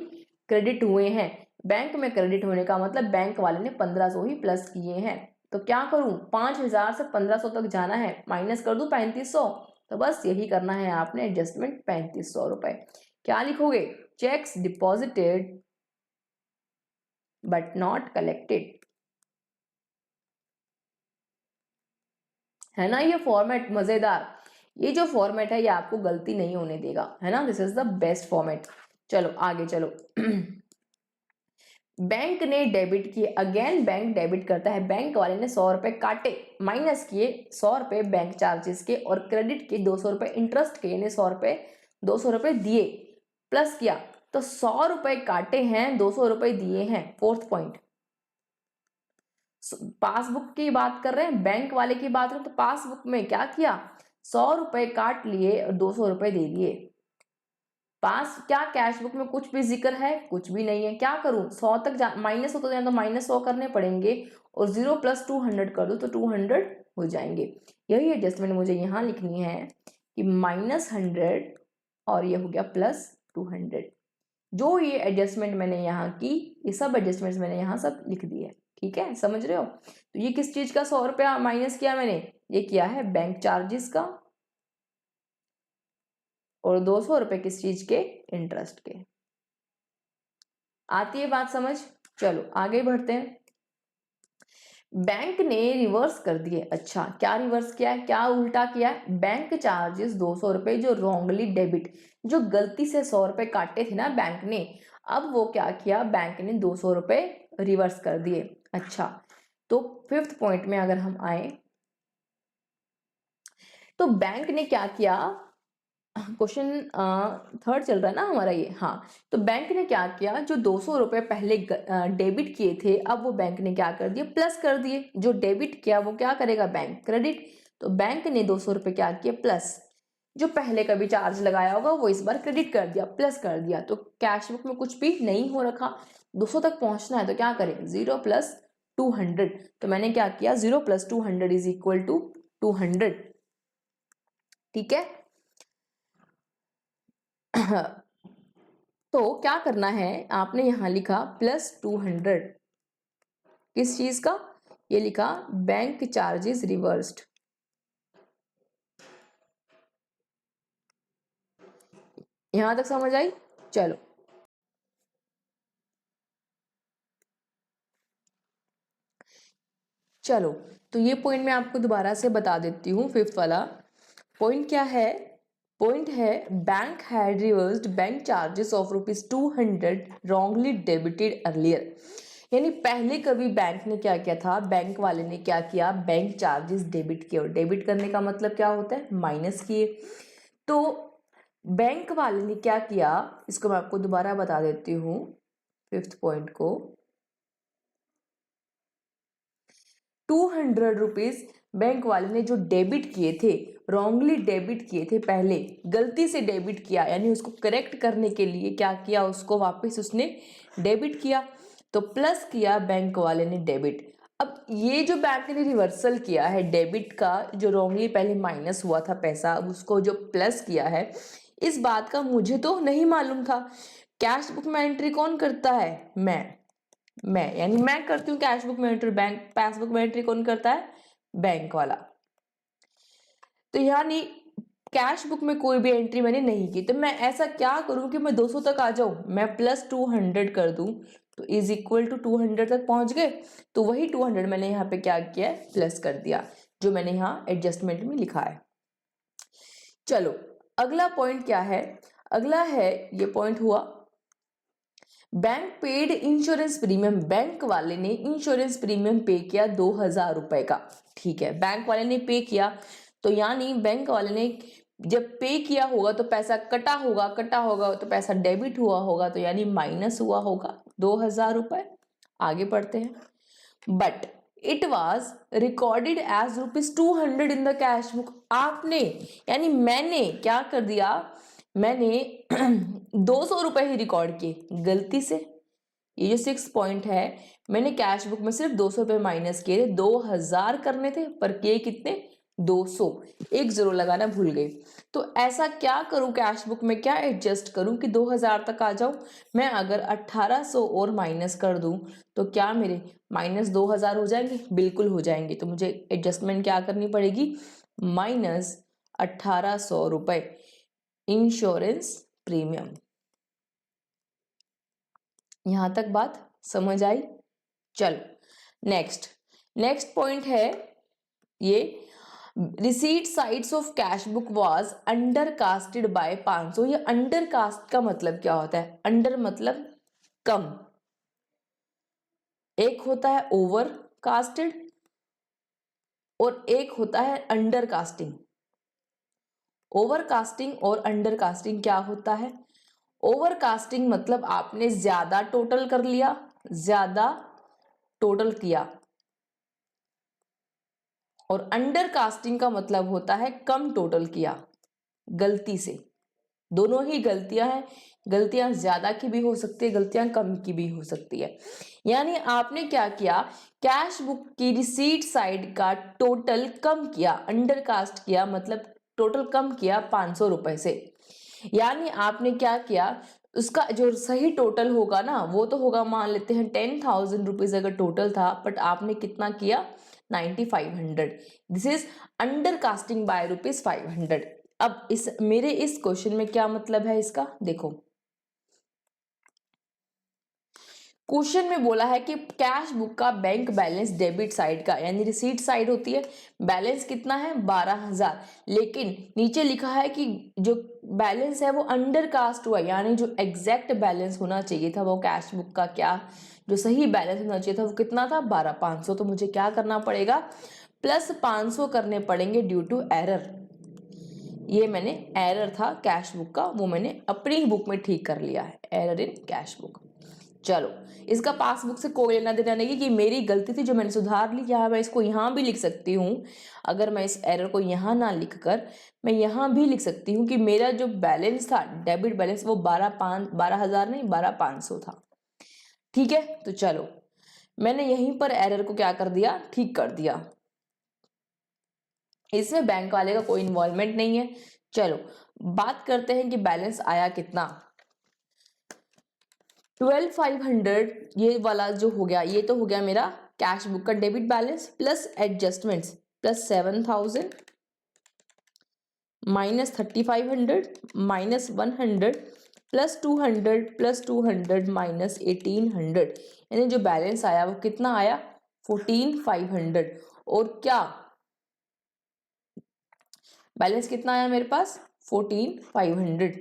क्रेडिट हुए हैं। बैंक में क्रेडिट होने का मतलब बैंक वाले ने 1,500 ही प्लस किए हैं। तो क्या करूं, 5000 से 1500 तक जाना है, माइनस कर दूं 3500। तो बस यही करना है आपने, एडजस्टमेंट 3500 रुपए। क्या लिखोगे, checks deposited but not collected. है ना ये फॉर्मेट मजेदार। ये जो फॉर्मेट है ये आपको गलती नहीं होने देगा, है ना, this is the best format. चलो आगे चलो। बैंक ने डेबिट किए, अगेन बैंक डेबिट करता है, बैंक वाले ने 100 रुपए काटे, माइनस किए 100 रुपए बैंक चार्जेस के और क्रेडिट के 200 रुपए इंटरेस्ट के, यानी 100 रुपए 200 रुपए दिए, प्लस किया तो 100 रुपए काटे हैं, 200 रुपए दिए हैं। फोर्थ पॉइंट, पासबुक की बात कर रहे हैं, बैंक वाले की बात करें तो पासबुक में क्या किया, 100 रुपए काट लिए और 200 रुपए दे दिए। पास क्या कैश बुक में कुछ भी जिक्र है, कुछ भी नहीं है। क्या करूं, 100 तक माइनस हो तो जाए तो माइनस 100 करने पड़ेंगे और 0 + 200 कर दो तो 200 हो जाएंगे। यही एडजस्टमेंट मुझे यहाँ लिखनी है कि -100 और ये हो गया +200। जो ये एडजस्टमेंट मैंने यहाँ की, ये सब एडजस्टमेंट मैंने यहाँ सब लिख दी है। ठीक है, समझ रहे हो। तो ये किस चीज का 100 रुपया माइनस किया मैंने, ये किया है बैंक चार्जेस का, और 200 रुपए किस चीज के, इंटरेस्ट के। आती है बात समझ। चलो आगे बढ़ते हैं। बैंक ने रिवर्स कर दिए। अच्छा, क्या रिवर्स किया है, क्या उल्टा किया है, बैंक चार्जेस 200 रुपए जो रॉन्गली डेबिट, जो गलती से 100 रुपए काटे थे ना बैंक ने, अब वो क्या किया, बैंक ने 200 रुपए रिवर्स कर दिए। अच्छा, तो 5th पॉइंट में अगर हम आए तो बैंक ने क्या किया, क्वेश्चन 3rd चल रहा है ना हमारा ये। हाँ, तो बैंक ने क्या किया, जो 200 रुपए पहले डेबिट किए थे, अब वो बैंक ने क्या कर दिया, प्लस कर दिए। जो डेबिट किया वो क्या करेगा, बैंक क्रेडिट। तो बैंक ने 200 रुपए क्या किया, प्लस। जो पहले कभी चार्ज लगाया होगा वो इस बार क्रेडिट कर दिया, प्लस कर दिया। तो कैश बुक में कुछ भी नहीं हो रखा, 200 तक पहुंचना है तो क्या करें, 0 + 200। तो मैंने क्या किया, 0 + 200 = 200। ठीक है। तो क्या करना है, आपने यहां लिखा +200, किस चीज का, ये लिखा बैंक चार्जेस रिवर्स्ड। यहां तक समझ आई। चलो चलो, तो ये पॉइंट मैं आपको दोबारा से बता देती हूँ। 5th वाला पॉइंट क्या है, पॉइंट है bank had reversed bank charges of ₹200 wrongly debited earlier. यानी पहले कभी बैंक ने क्या किया था, बैंक वाले ने क्या किया, बैंक चार्जेस डेबिट किए। और डेबिट करने का मतलब क्या होता है, माइनस किए। तो बैंक वाले ने क्या किया, इसको मैं आपको दोबारा बता देती हूँ 5th पॉइंट को। 200 रुपीज बैंक वाले ने जो डेबिट किए थे, रॉन्गली डेबिट किए थे, पहले गलती से डेबिट किया, यानी उसको करेक्ट करने के लिए क्या किया, उसको वापस उसने डेबिट किया, तो प्लस किया बैंक वाले ने डेबिट। अब ये जो बैंक ने रिवर्सल किया है डेबिट का, जो रॉन्गली पहले माइनस हुआ था पैसा, अब उसको जो प्लस किया है, इस बात का मुझे तो नहीं मालूम था। कैश बुक में एंट्री कौन करता है, मैं यानी मैं करती हूँ कैश बुक में एंट्री, बैंक पासबुक में एंट्री कौन करता है, बैंक वाला। तो यानी कैश बुक में कोई भी एंट्री मैंने नहीं की, तो मैं ऐसा क्या करूं कि मैं 200 तक आ जाऊं, मैं +200 कर दूं, तो = 200 तक पहुंच गए। तो वही 200 मैंने यहाँ पे क्या किया है, प्लस कर दिया, जो मैंने यहाँ एडजस्टमेंट में लिखा है। चलो अगला पॉइंट क्या है, अगला है ये पॉइंट हुआ bank paid insurance premium. Bank वाले ने इंश्योरेंस प्रीमियम पे किया 2000 रुपए का। ठीक है, बैंक वाले ने पे किया, तो यानी बैंक वाले ने जब पे किया होगा तो पैसा कटा होगा तो पैसा डेबिट हुआ होगा, तो यानी माइनस हुआ होगा 2000 रुपए। आगे बढ़ते हैं। But it was recorded as ₹200 in the cash book. आपने यानी मैंने क्या कर दिया, मैंने 200 रुपए ही रिकॉर्ड किए गलती से। ये जो 6th पॉइंट है, मैंने कैश बुक में सिर्फ 200 रुपए माइनस किए थे, 2000 करने थे पर किए कितने, 200, एक जीरो लगाना भूल गई। तो ऐसा क्या करूं, कैश बुक में क्या एडजस्ट करूं कि 2000 तक आ जाऊं। मैं अगर 1800 और माइनस कर दूं तो क्या मेरे माइनस 2000 हो जाएंगे, बिल्कुल हो जाएंगे। तो मुझे एडजस्टमेंट क्या करनी पड़ेगी, माइनस 1800 रुपए इंश्योरेंस प्रीमियम। यहां तक बात समझ आई। चलो नेक्स्ट पॉइंट है ये, receipt sides of cash book was under casted by 500। ये अंडर कास्ट का मतलब क्या होता है, अंडर मतलब कम, एक होता है ओवर कास्टेड और एक होता है अंडर कास्टिंग। ओवर कास्टिंग और अंडर कास्टिंग क्या होता है, ओवर कास्टिंग मतलब आपने ज्यादा टोटल कर लिया, ज्यादा टोटल किया, और अंडर कास्टिंग का मतलब होता है कम टोटल किया गलती से। दोनों ही गलतियां हैं, गलतियां ज्यादा की भी हो सकती है, गलतियां कम की भी हो सकती है। यानी आपने क्या किया, कैश बुक की रिसीट साइड का टोटल कम किया, अंडर कास्ट किया, मतलब टोटल कम किया 500 रुपए से। यानी आपने क्या किया, उसका जो सही टोटल होगा ना वो तो होगा, मान लेते हैं 10,000 रुपीज अगर टोटल था, बट आपने कितना किया 9500। This is under casting by ₹500। अब इस मेरे इस क्वेश्चन में क्या मतलब है इसका, देखो क्वेश्चन में बोला है कि कैश बुक का बैंक बैलेंस डेबिट साइड का, यानी रिसीट साइड होती है, बैलेंस कितना है 12,000, लेकिन नीचे लिखा है कि जो बैलेंस है वो अंडर कास्ट हुआ, यानी जो एग्जैक्ट बैलेंस होना चाहिए था वो कैश बुक का, क्या जो सही बैलेंस होना चाहिए था वो कितना था 12,500। तो मुझे क्या करना पड़ेगा, प्लस 500 करने पड़ेंगे ड्यू टू एरर। ये मैंने एरर था कैश बुक का, वो मैंने अपनी ही बुक में ठीक कर लिया है, एरर इन कैश बुक। चलो इसका पासबुक से कोई लेना देना नहीं कि मेरी गलती थी जो मैंने सुधार ली, यहाँ मैं इसको यहाँ भी लिख सकती हूँ। अगर मैं इस एरर को यहाँ ना लिखकर मैं यहाँ भी लिख सकती हूँ कि मेरा जो बैलेंस था डेबिट बैलेंस वो 12,000 नहीं 12,500 था। ठीक है, तो चलो मैंने यहीं पर एरर को क्या कर दिया, ठीक कर दिया। इसमें बैंक वाले का कोई इन्वॉल्वमेंट नहीं है। चलो बात करते हैं कि बैलेंस आया कितना, 12,500। ये वाला जो हो गया ये तो हो गया मेरा कैश बुक का debit balance plus adjustments, plus 7,000 minus 3,500 minus 100 plus 200 minus 1,800, यानी जो बैलेंस आया वो कितना आया 14,500। और क्या बैलेंस कितना आया मेरे पास 14,500।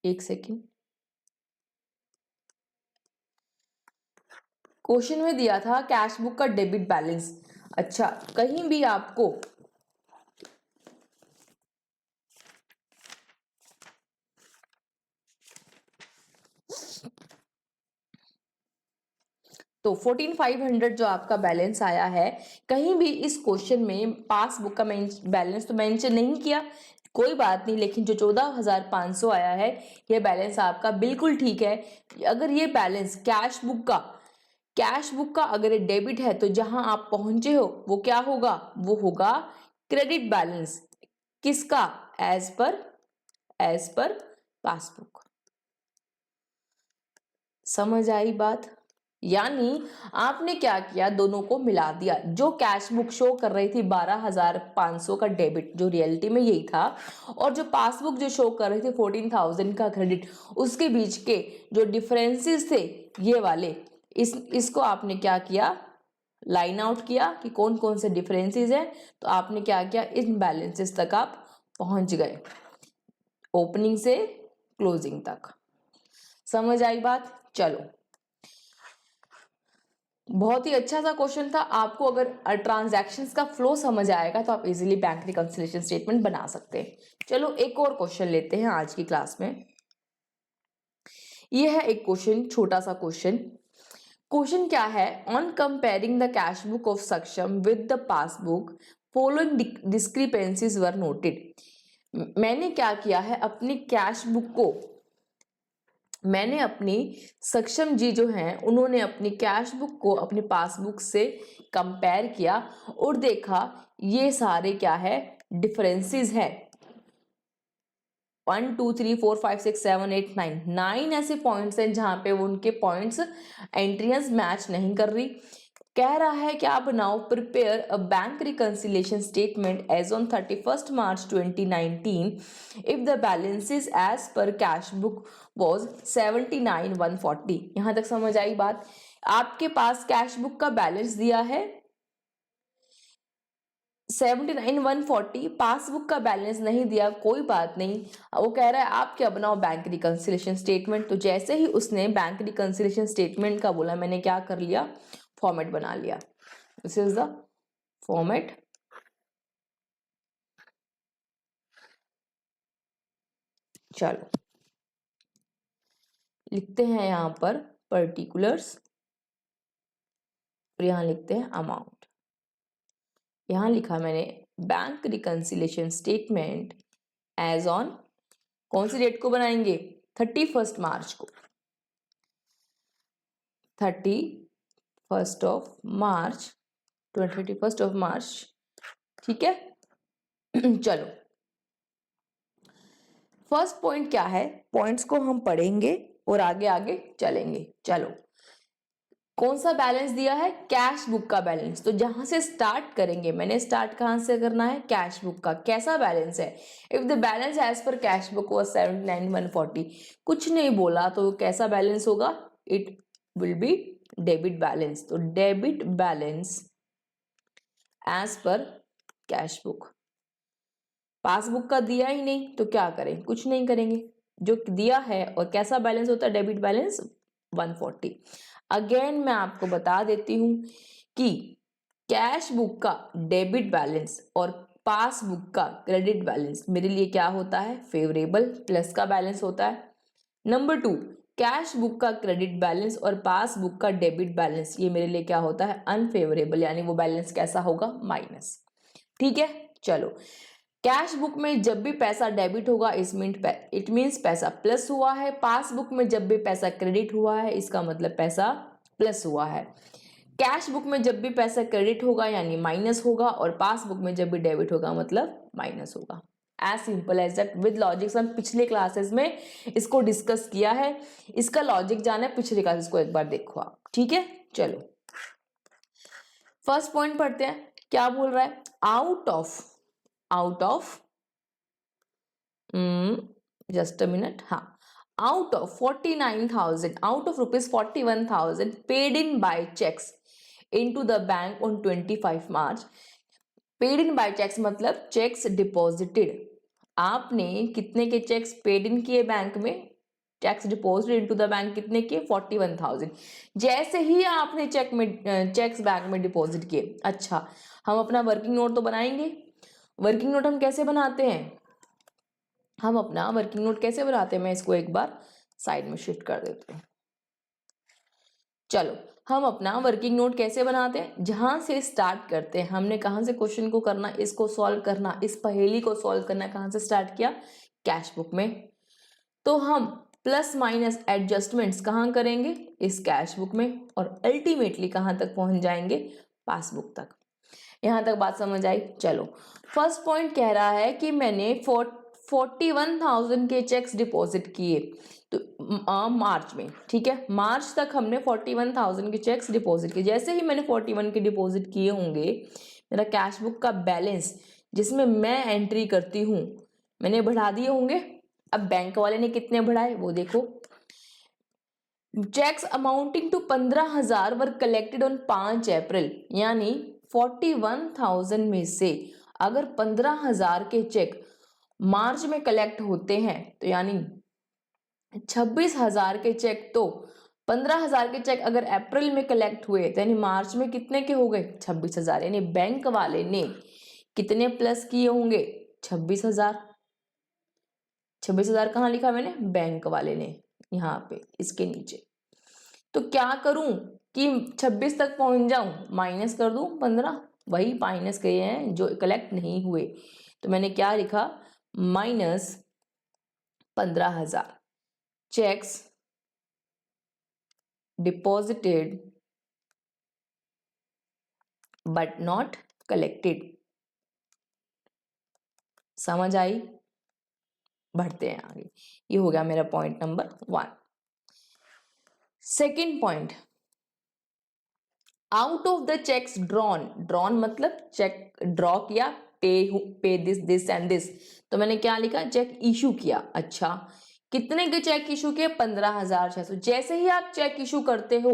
एक सेकेंड, क्वेश्चन में दिया था कैश बुक का डेबिट बैलेंस। अच्छा कहीं भी आपको तो 14,500 जो आपका बैलेंस आया है, कहीं भी इस क्वेश्चन में पासबुक का बैलेंस तो मेंशन नहीं किया, कोई बात नहीं, लेकिन जो 14,500 आया है ये बैलेंस आपका बिल्कुल ठीक है। अगर ये बैलेंस कैश बुक का अगर ये डेबिट है तो जहां आप पहुंचे हो वो क्या होगा, वो होगा क्रेडिट बैलेंस। किसका, एज पर पासबुक। समझ आई बात। यानी आपने क्या किया, दोनों को मिला दिया। जो कैश बुक शो कर रही थी 12,500 का डेबिट जो रियलिटी में यही था, और जो पासबुक जो शो कर रही थी 14,000 का क्रेडिट, उसके बीच के जो डिफरेंसेस थे ये वाले, इसको आपने क्या किया, लाइन आउट किया कि कौन कौन से डिफरेंसेस हैं। तो आपने क्या किया, इन बैलेंसेस तक आप पहुंच गए, ओपनिंग से क्लोजिंग तक। समझ आई बात। चलो बहुत ही अच्छा सा क्वेश्चन था। आपको अगर ट्रांजैक्शंस का फ्लो समझ आएगा तो आप इजीली बैंक रिकंसिलिएशन स्टेटमेंट बना सकते हैं। चलो एक और क्वेश्चन लेते हैं आज की क्लास में। ये है एक क्वेश्चन, छोटा सा क्वेश्चन क्या है, on comparing the cash book of Saksham with the passbook following discrepancies were noted. मैंने क्या किया है, अपनी कैश बुक को मैंने अपनी सक्षम जी जो हैं उन्होंने अपनी कैश बुक को अपनी पासबुक से कंपेयर किया और देखा ये सारे क्या है डिफरेंसेस है 1 2 3 4 5 6 7 8 9 ऐसे पॉइंट्स हैं जहां पे वो उनके पॉइंट्स एंट्रियां मैच नहीं कर रही। कह रहा है कि आप बनाओ prepare a bank reconciliation statement as on 31 March 2019 if the balances as per cash book was 79,140। यहां तक समझ आई बात। आपके पास कैश बुक का बैलेंस दिया है 79,140, पासबुक का बैलेंस नहीं दिया, कोई बात नहीं। वो कह रहा है आप क्या बनाओ बैंक रिकंसिलिएशन स्टेटमेंट। तो जैसे ही उसने बैंक रिकंसिलिएशन स्टेटमेंट का बोला, मैंने क्या कर लिया, फॉर्मेट बना लिया। This is the format. चलो लिखते हैं यहां पर पर्टिकुलर्स, और यहां लिखते हैं अमाउंट। यहां लिखा मैंने bank reconciliation statement as on, कौन सी डेट को बनाएंगे, 31 मार्च को, 31 मार्च, ठीक है। चलो फर्स्ट पॉइंट क्या है, पॉइंट्स को हम पढ़ेंगे और आगे आगे चलेंगे। चलो कौन सा बैलेंस दिया है, कैश बुक का बैलेंस। तो जहां से स्टार्ट करेंगे, मैंने स्टार्ट कहां से करना है, कैश बुक का। कैसा बैलेंस है, if the balance as per cash book was 79,140, कुछ नहीं बोला तो कैसा बैलेंस होगा, it will be debit balance. तो debit balance as per cash book. Passbook का दिया ही नहीं तो क्या करें, कुछ नहीं करेंगे। जो दिया है और कैसा बैलेंस होता है, डेबिट बैलेंस 140। अगेन मैं आपको बता देती हूं कि कैश बुक का डेबिट बैलेंस और पासबुक का क्रेडिट बैलेंस मेरे लिए क्या होता है, फेवरेबल, प्लस का बैलेंस होता है। नंबर 2, कैश बुक का क्रेडिट बैलेंस और पासबुक का डेबिट बैलेंस ये मेरे लिए क्या होता है, अनफेवरेबल, यानी वो बैलेंस कैसा होगा, माइनस। ठीक है। चलो कैश बुक में जब भी पैसा डेबिट होगा इट मीन्स पैसा प्लस हुआ है। पासबुक में जब भी पैसा क्रेडिट हुआ है इसका मतलब पैसा प्लस हुआ है। कैश बुक में जब भी पैसा क्रेडिट होगा यानी माइनस होगा, और पासबुक में जब भी डेबिट होगा मतलब माइनस होगा। As simple as that. With logics हम पिछले क्लासेस में इसको डिस्कस किया है। इसका लॉजिक जाना है, पिछले क्लासेस को एक बार देखो आप, ठीक है। चलो फर्स्ट पॉइंट पढ़ते हैं, क्या बोल रहा है, out of just a minute, हाँ, out of 49,000, out of rupees 41,000 paid in by checks into the bank on 25 March. Paid in by cheques मतलब चेक्स डिपॉजिटेड। आपने कितने के चेक्स पेड इन किए बैंक में, cheques deposit into the bank कितने किए, 41,000। जैसे ही आपने चेक्स बैंक में डिपॉजिट किए, अच्छा हम अपना वर्किंग नोट तो बनाएंगे। वर्किंग नोट हम कैसे बनाते हैं, हम अपना वर्किंग नोट कैसे बनाते हैं, मैं इसको एक बार साइड में शिफ्ट कर देती हूँ। चलो हम अपना वर्किंग नोट कैसे बनाते हैं, जहां से स्टार्ट करते हैं, हमने कहां से क्वेश्चन को करना, इसको सॉल्व करना, इस पहेली को सॉल्व करना, कहां से स्टार्ट किया, कैश बुक में। तो हम प्लस माइनस एडजस्टमेंट्स कहां करेंगे, इस कैश बुक में, और अल्टीमेटली कहां तक पहुंच जाएंगे, पासबुक तक। यहां तक बात समझ आई। चलो फर्स्ट पॉइंट कह रहा है कि मैंने 41,000 के चेक्स डिपॉजिट किए तो मार्च में, ठीक है, मार्च तक हमने 41,000 के चेक्स डिपॉजिट किए। जैसे ही मैंने 41 के डिपॉजिट किए होंगे, मेरा कैश बुक का बैलेंस जिसमें मैं एंट्री करती हूँ मैंने बढ़ा दिए होंगे। अब बैंक वाले ने कितने बढ़ाए वो देखो, cheques amounting to 15,000 were collected on 5 April, यानी 41,000 में से अगर 15,000 के चेक मार्च में कलेक्ट होते हैं तो यानी 26,000 के चेक, तो 15,000 के चेक अगर अप्रैल में कलेक्ट हुए तो यानी मार्च में कितने के हो गए, 26,000। यानी बैंक वाले ने कितने प्लस किए होंगे, 26,000। 26,000 कहाँ लिखा मैंने, बैंक वाले ने, यहाँ पे इसके नीचे। तो क्या करूं कि 26 तक पहुंच जाऊं, माइनस कर दूं 15, वही माइनस किए हैं जो कलेक्ट नहीं हुए। तो मैंने क्या लिखा, minus 15,000 checks deposited but not collected, समझ आई? बढ़ते हैं आगे। ये हो गया मेरा point number 1। Second point, out of the cheques drawn, drawn मतलब चेक ड्रॉ किया, पे दिस एंड दिस, तो मैंने क्या लिखा, चेक इशू किया। अच्छा, कितने के चेक इशू किए, 15,600। जैसे ही आप चेक इशू करते हो,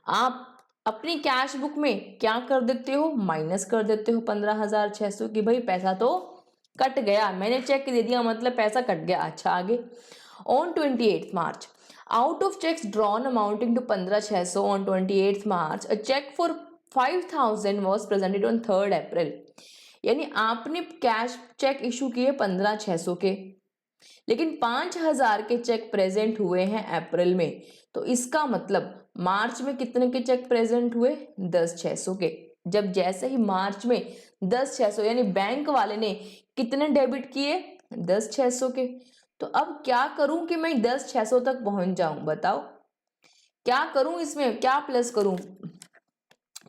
आप अपनी कैश बुक में क्या कर देते हो, माइनस कर देते हो 15,600 की भाई पैसा तो कट गया, मैंने चेक दे दिया मतलब पैसा कट गया। अच्छा आगे, on 28 March, out of checks drawn amounting to 15,600 on 28th March, a check for 5,000 was presented on 3rd April। यानी आपने कैश चेक इशू किए 15,600 के, लेकिन 5,000 के चेक प्रेजेंट हुए हैं अप्रैल में, तो इसका मतलब मार्च में कितने के चेक प्रेजेंट हुए, 10,600 के। जब जैसे ही मार्च में 10,600 यानी बैंक वाले ने कितने डेबिट किए, 10,600 के। तो अब क्या करूं कि मैं 10,600 तक पहुंच जाऊं, बताओ क्या करूं, इसमें क्या प्लस करूं,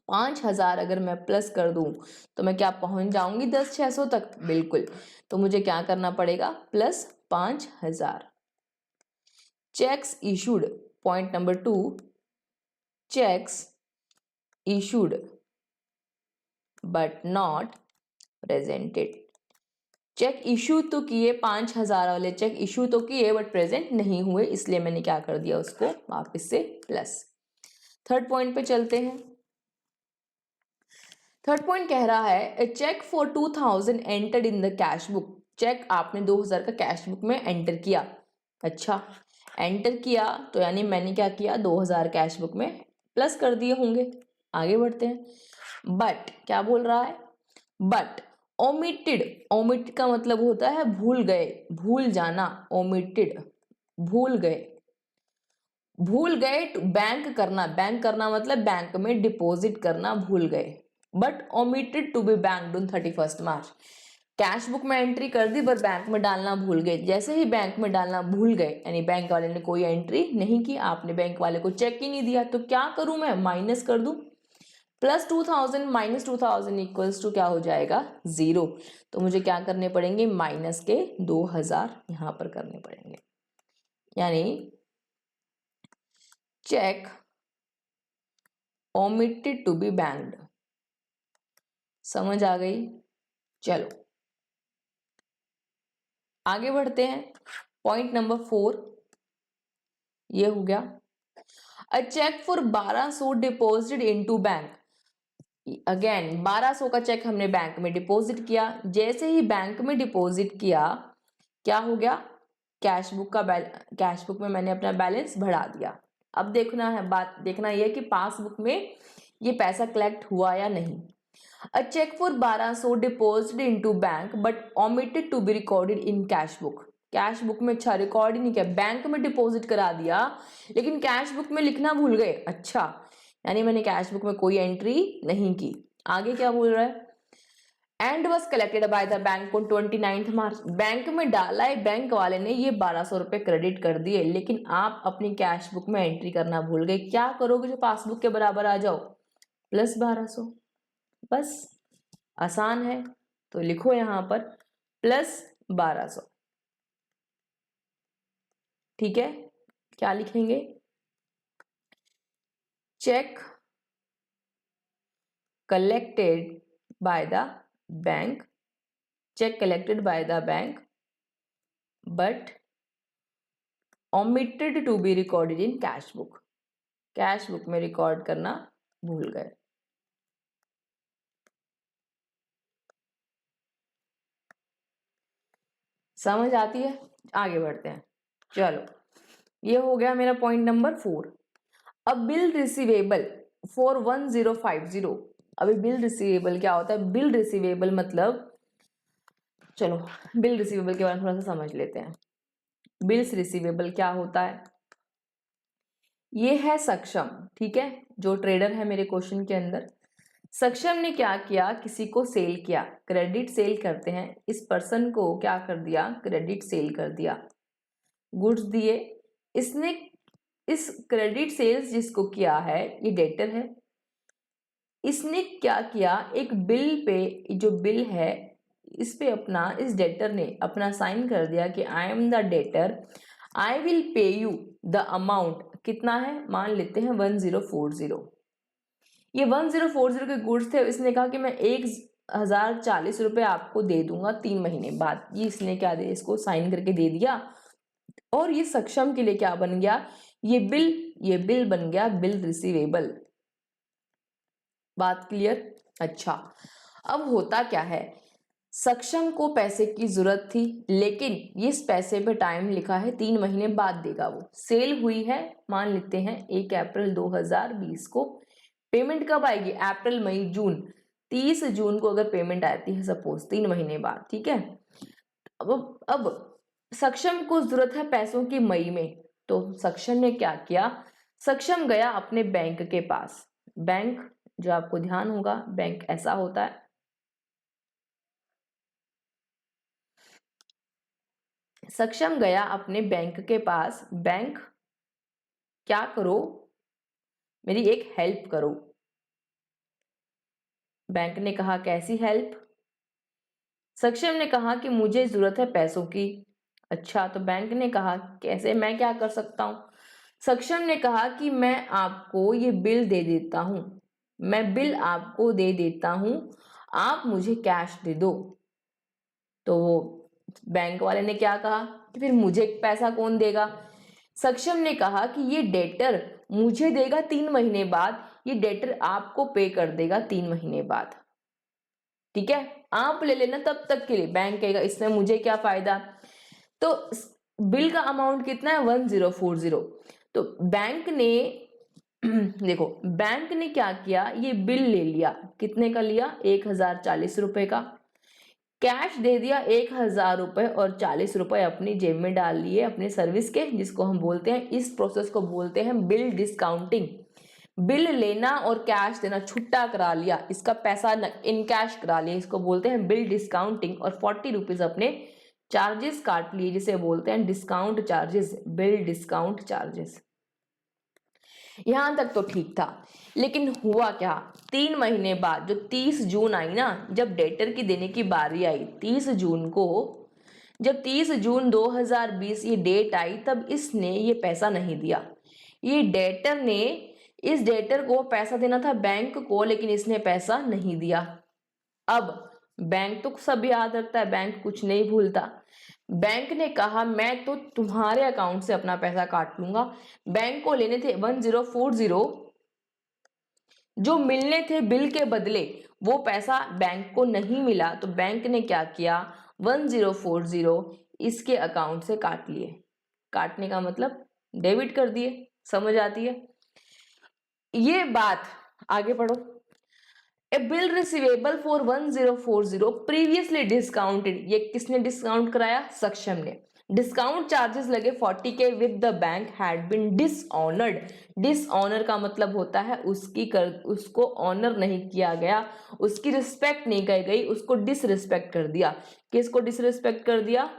5,000 अगर मैं प्लस कर दूं तो मैं क्या पहुंच जाऊंगी 10,600 तक, बिल्कुल। तो मुझे क्या करना पड़ेगा, plus 5,000। Cheques issued, point number 2, cheques issued but not presented. Cheque issue तो किए, 5,000 वाले चेक इशू तो किए बट प्रेजेंट नहीं हुए, इसलिए मैंने क्या कर दिया, उसको वापस से प्लस। थर्ड पॉइंट पे चलते हैं। थर्ड पॉइंट कह रहा है, a cheque for 2,000 entered in the cash book. Cheque आपने 2,000 का कैश बुक में एंटर किया। अच्छा, एंटर किया तो यानी मैंने क्या किया, 2,000 कैश बुक में प्लस कर दिए होंगे। आगे बढ़ते हैं। बट क्या बोल रहा है, बट ओमिटेड, ओमिट का मतलब होता है भूल गए, भूल जाना, ओमिटेड भूल गए, भूल गए बैंक करना, बैंक करना मतलब बैंक में डिपॉजिट करना भूल गए। But omitted to be banked on 31st March. Cash book में एंट्री कर दी पर बैंक में डालना भूल गए। जैसे ही बैंक में डालना भूल गए यानी बैंक वाले ने कोई एंट्री नहीं की, आपने बैंक वाले को चेक ही नहीं दिया, तो क्या करूं मैं, माइनस कर दूं। प्लस 2,000 माइनस 2,000 इक्वल्स टू क्या हो जाएगा, 0। तो मुझे क्या करने पड़ेंगे, माइनस के 2,000 यहां पर करने पड़ेंगे। यानी cheque omitted to be banked. समझ आ गई? चलो आगे बढ़ते हैं। पॉइंट नंबर 4 ये हो गया, a cheque for 1,200 deposited into bank. Again 1,200 का चेक हमने बैंक में डिपॉजिट किया। जैसे ही बैंक में डिपॉजिट किया, क्या हो गया, कैश बुक में मैंने अपना बैलेंस बढ़ा दिया। अब देखना है, बात देखना यह कि पासबुक में ये पैसा कलेक्ट हुआ या नहीं। A cheque for 1,200 deposited into bank but omitted to be recorded in cash book. Cash book में अच्छा रिकॉर्ड ही नहीं किया, बैंक में डिपॉजिट करा दिया लेकिन कैश बुक में लिखना भूल गए। अच्छा, यानी मैंने कैश बुक में कोई एंट्री नहीं की। आगे क्या बोल रहा है, and was collected by the bank on 29th March. Bank में डाला है, बैंक वाले ने ये 1,200 रुपए क्रेडिट कर दिए, लेकिन आप अपनी कैश बुक में एंट्री करना भूल गए। क्या करोगे जो पासबुक के बराबर आ जाओ, प्लस 1,200। बस आसान है, तो लिखो यहां पर प्लस 1,200। ठीक है, क्या लिखेंगे, cheque collected by the bank, cheque collected by the bank but omitted to be recorded in cash book. Cash book में रिकॉर्ड करना भूल गए। समझ आती है? आगे बढ़ते हैं। चलो ये हो गया मेरा पॉइंट नंबर 4। अब बिल रिसीवेबल फॉर 1050। अभी बिल रिसीवेबल क्या होता है, बिल रिसीवेबल मतलब, चलो बिल रिसीवेबल के बारे में थोड़ा सा समझ लेते हैं। बिल्स रिसीवेबल क्या होता है, ये है सक्षम, ठीक है, जो ट्रेडर है मेरे क्वेश्चन के अंदर। सक्षम ने क्या किया, किसी को सेल किया, क्रेडिट सेल करते हैं, इस पर्सन को क्या कर दिया, क्रेडिट सेल कर दिया, गुड्स दिए। इसने इस क्रेडिट सेल्स जिसको किया है ये डेटर है। इसने क्या किया, एक बिल पे, जो बिल है इस पे अपना इस डेटर ने अपना साइन कर दिया कि I am the debtor, I will pay you the amount, कितना है मान लेते हैं 1040। ये 1040 के गुड्स थे, इसने कहा कि मैं 1040 रुपये आपको दे दूंगा 3 महीने बाद। ये इसने क्या दे, इसको साइन करके दे दिया। और ये सक्षम के लिए क्या बन गया, ये बिल बन गया बिल रिसीवेबल। बात क्लियर? अच्छा, अब होता क्या है, सक्षम को पैसे की जरूरत थी, लेकिन इस पैसे पे टाइम लिखा है 3 महीने बाद देगा वो। सेल हुई है मान लेते हैं 1 अप्रैल 2020 को। पेमेंट कब आएगी, अप्रैल मई जून, 30 जून को अगर पेमेंट आती है सपोज 3 महीने बाद, ठीक है। अब सक्षम को जरूरत है पैसों की मई में, तो सक्षम ने क्या किया, सक्षम गया अपने बैंक के पास। बैंक, जो आपको ध्यान होगा बैंक ऐसा होता है, सक्षम गया अपने बैंक के पास, बैंक क्या करो, मेरी एक हेल्प करो। बैंक ने कहा कैसी हेल्प, सक्षम ने कहा कि मुझे जरूरत है पैसों की। अच्छा, तो बैंक ने कहा कैसे, मैं क्या कर सकता हूं। सक्षम ने कहा कि मैं आपको ये बिल दे देता हूं, मैं बिल आपको दे देता हूं, आप मुझे कैश दे दो। तो बैंक वाले ने क्या कहा कि फिर मुझे पैसा कौन देगा। सक्षम ने कहा कि ये डेटर मुझे देगा 3 महीने बाद, ये डेटर आपको पे कर देगा 3 महीने बाद, ठीक है, आप ले लेना तब तक के लिए। बैंक कहेगा इसमें मुझे क्या फायदा। तो बिल का अमाउंट कितना है 1040। तो बैंक ने देखो बैंक ने क्या किया, ये बिल ले लिया, कितने का लिया, 1040 रुपए का, कैश दे दिया 1000 रुपए और 40 रुपए अपनी जेब में डाल लिए अपने सर्विस के, जिसको हम बोलते हैं, इस प्रोसेस को बोलते हैं बिल डिस्काउंटिंग। बिल लेना और कैश देना छुट्टा करा लिया, इसका पैसा इन कैश करा लिया, इसको बोलते हैं बिल डिस्काउंटिंग। और 40 रुपीज अपने चार्जेस काट लिए, जिसे बोलते हैं discount charges, bill discount charges. यहां तक तो ठीक था, लेकिन हुआ क्या, 3 महीने बाद जो 30 जून आई ना, जब डेटर की देने की बारी आई 30 जून को, जब 30 जून 2020 ये डेट आई, तब इसने ये पैसा नहीं दिया। ये डेटर ने, इस डेटर को पैसा देना था बैंक को, लेकिन इसने पैसा नहीं दिया। अब बैंक तो सब याद रखता है, बैंक कुछ नहीं भूलता। बैंक ने कहा मैं तो तुम्हारे अकाउंट से अपना पैसा काट लूंगा। बैंक को लेने थे 1040, जो मिलने थे बिल के बदले, वो पैसा बैंक को नहीं मिला, तो बैंक ने क्या किया, 1040 इसके अकाउंट से काट लिए। काटने का मतलब डेबिट कर दिए, समझ आती है ये बात। आगे पढ़ो। A bill receivable for 1040 previously discounted, ये किसने डिस्काउंट कराया, सक्षम ने। डिस्काउंट चार्जेस लगे 40 with the bank had been dishonoured. Dishonour का मतलब होता है उसको ऑनर नहीं किया गया, उसकी रिस्पेक्ट नहीं की गई, उसको डिसरिस्पेक्ट कर दिया। किसको डिसरिस्पेक्ट कर दिया,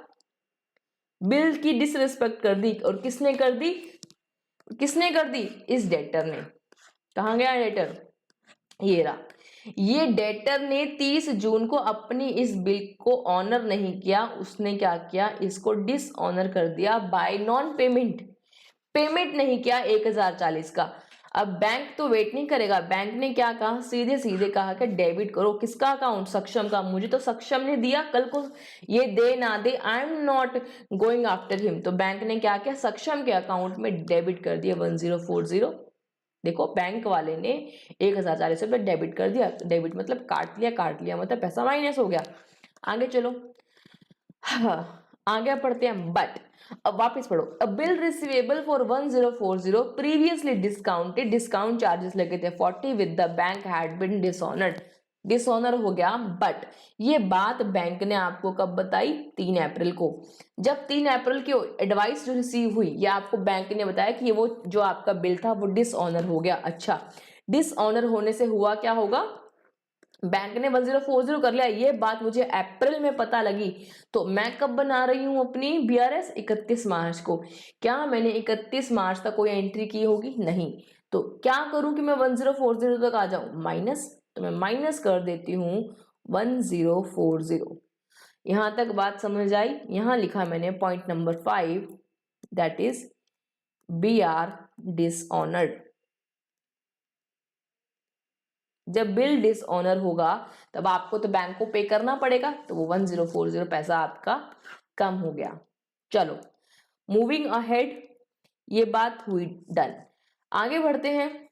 बिल की डिसरिस्पेक्ट कर दी। और किसने कर दी, किसने कर दी, इस डेटर ने। कहाँ गया डेटर, ये रहा। ये डेटर ने 30 जून को अपनी इस बिल को ऑनर नहीं किया, उसने क्या किया, इसको डिसऑनर कर दिया बाय नॉन पेमेंट। पेमेंट नहीं किया 1040 का। अब बैंक तो वेट नहीं करेगा, बैंक ने क्या कहा, सीधे सीधे कहा कि डेबिट करो। किसका अकाउंट, सक्षम का। मुझे तो सक्षम ने दिया, कल को ये दे ना दे, I am not going after him. तो बैंक ने क्या किया, सक्षम के अकाउंट में डेबिट कर दिया 1040। देखो बैंक वाले ने 1040 रुपये डेबिट कर दिया, डेबिट मतलब काट लिया, काट लिया मतलब पैसा माइनस हो गया। आगे चलो, हाँ, आगे पढ़ते हैं। बट अब वापस पढ़ो। A bill receivable for 1040 previously discounted, discount charges लगे थे 40 with the bank had been dishonoured, dishonour हो गया। बट ये बात बैंक ने आपको कब बताई, 3 अप्रैल को। जब 3 अप्रैल की एडवाइस जो रिसीव हुई, ये आपको बैंक ने बताया कि ये वो जो आपका बिल था वो डिसऑनर हो गया। अच्छा, डिसऑनर होने से हुआ क्या होगा, बैंक ने 1040 कर लिया, ये बात मुझे अप्रैल में पता लगी। तो मैं कब बना रही हूं अपनी बीआरएस, 31 मार्च को। क्या मैंने 31 मार्च तक कोई एंट्री की होगी, नहीं। तो क्या करूं कि मैं 1040 तक आ जाऊं, माइनस। तो मैं माइनस कर देती हूं 1040। यहां तक बात समझ आई? यहां लिखा मैंने point number 5, that is B R dishonoured. जब बिल डिसऑनर होगा तब आपको तो बैंक को पे करना पड़ेगा, तो वो 1040 पैसा आपका कम हो गया। चलो मूविंग अहेड, ये बात हुई डन। आगे बढ़ते हैं।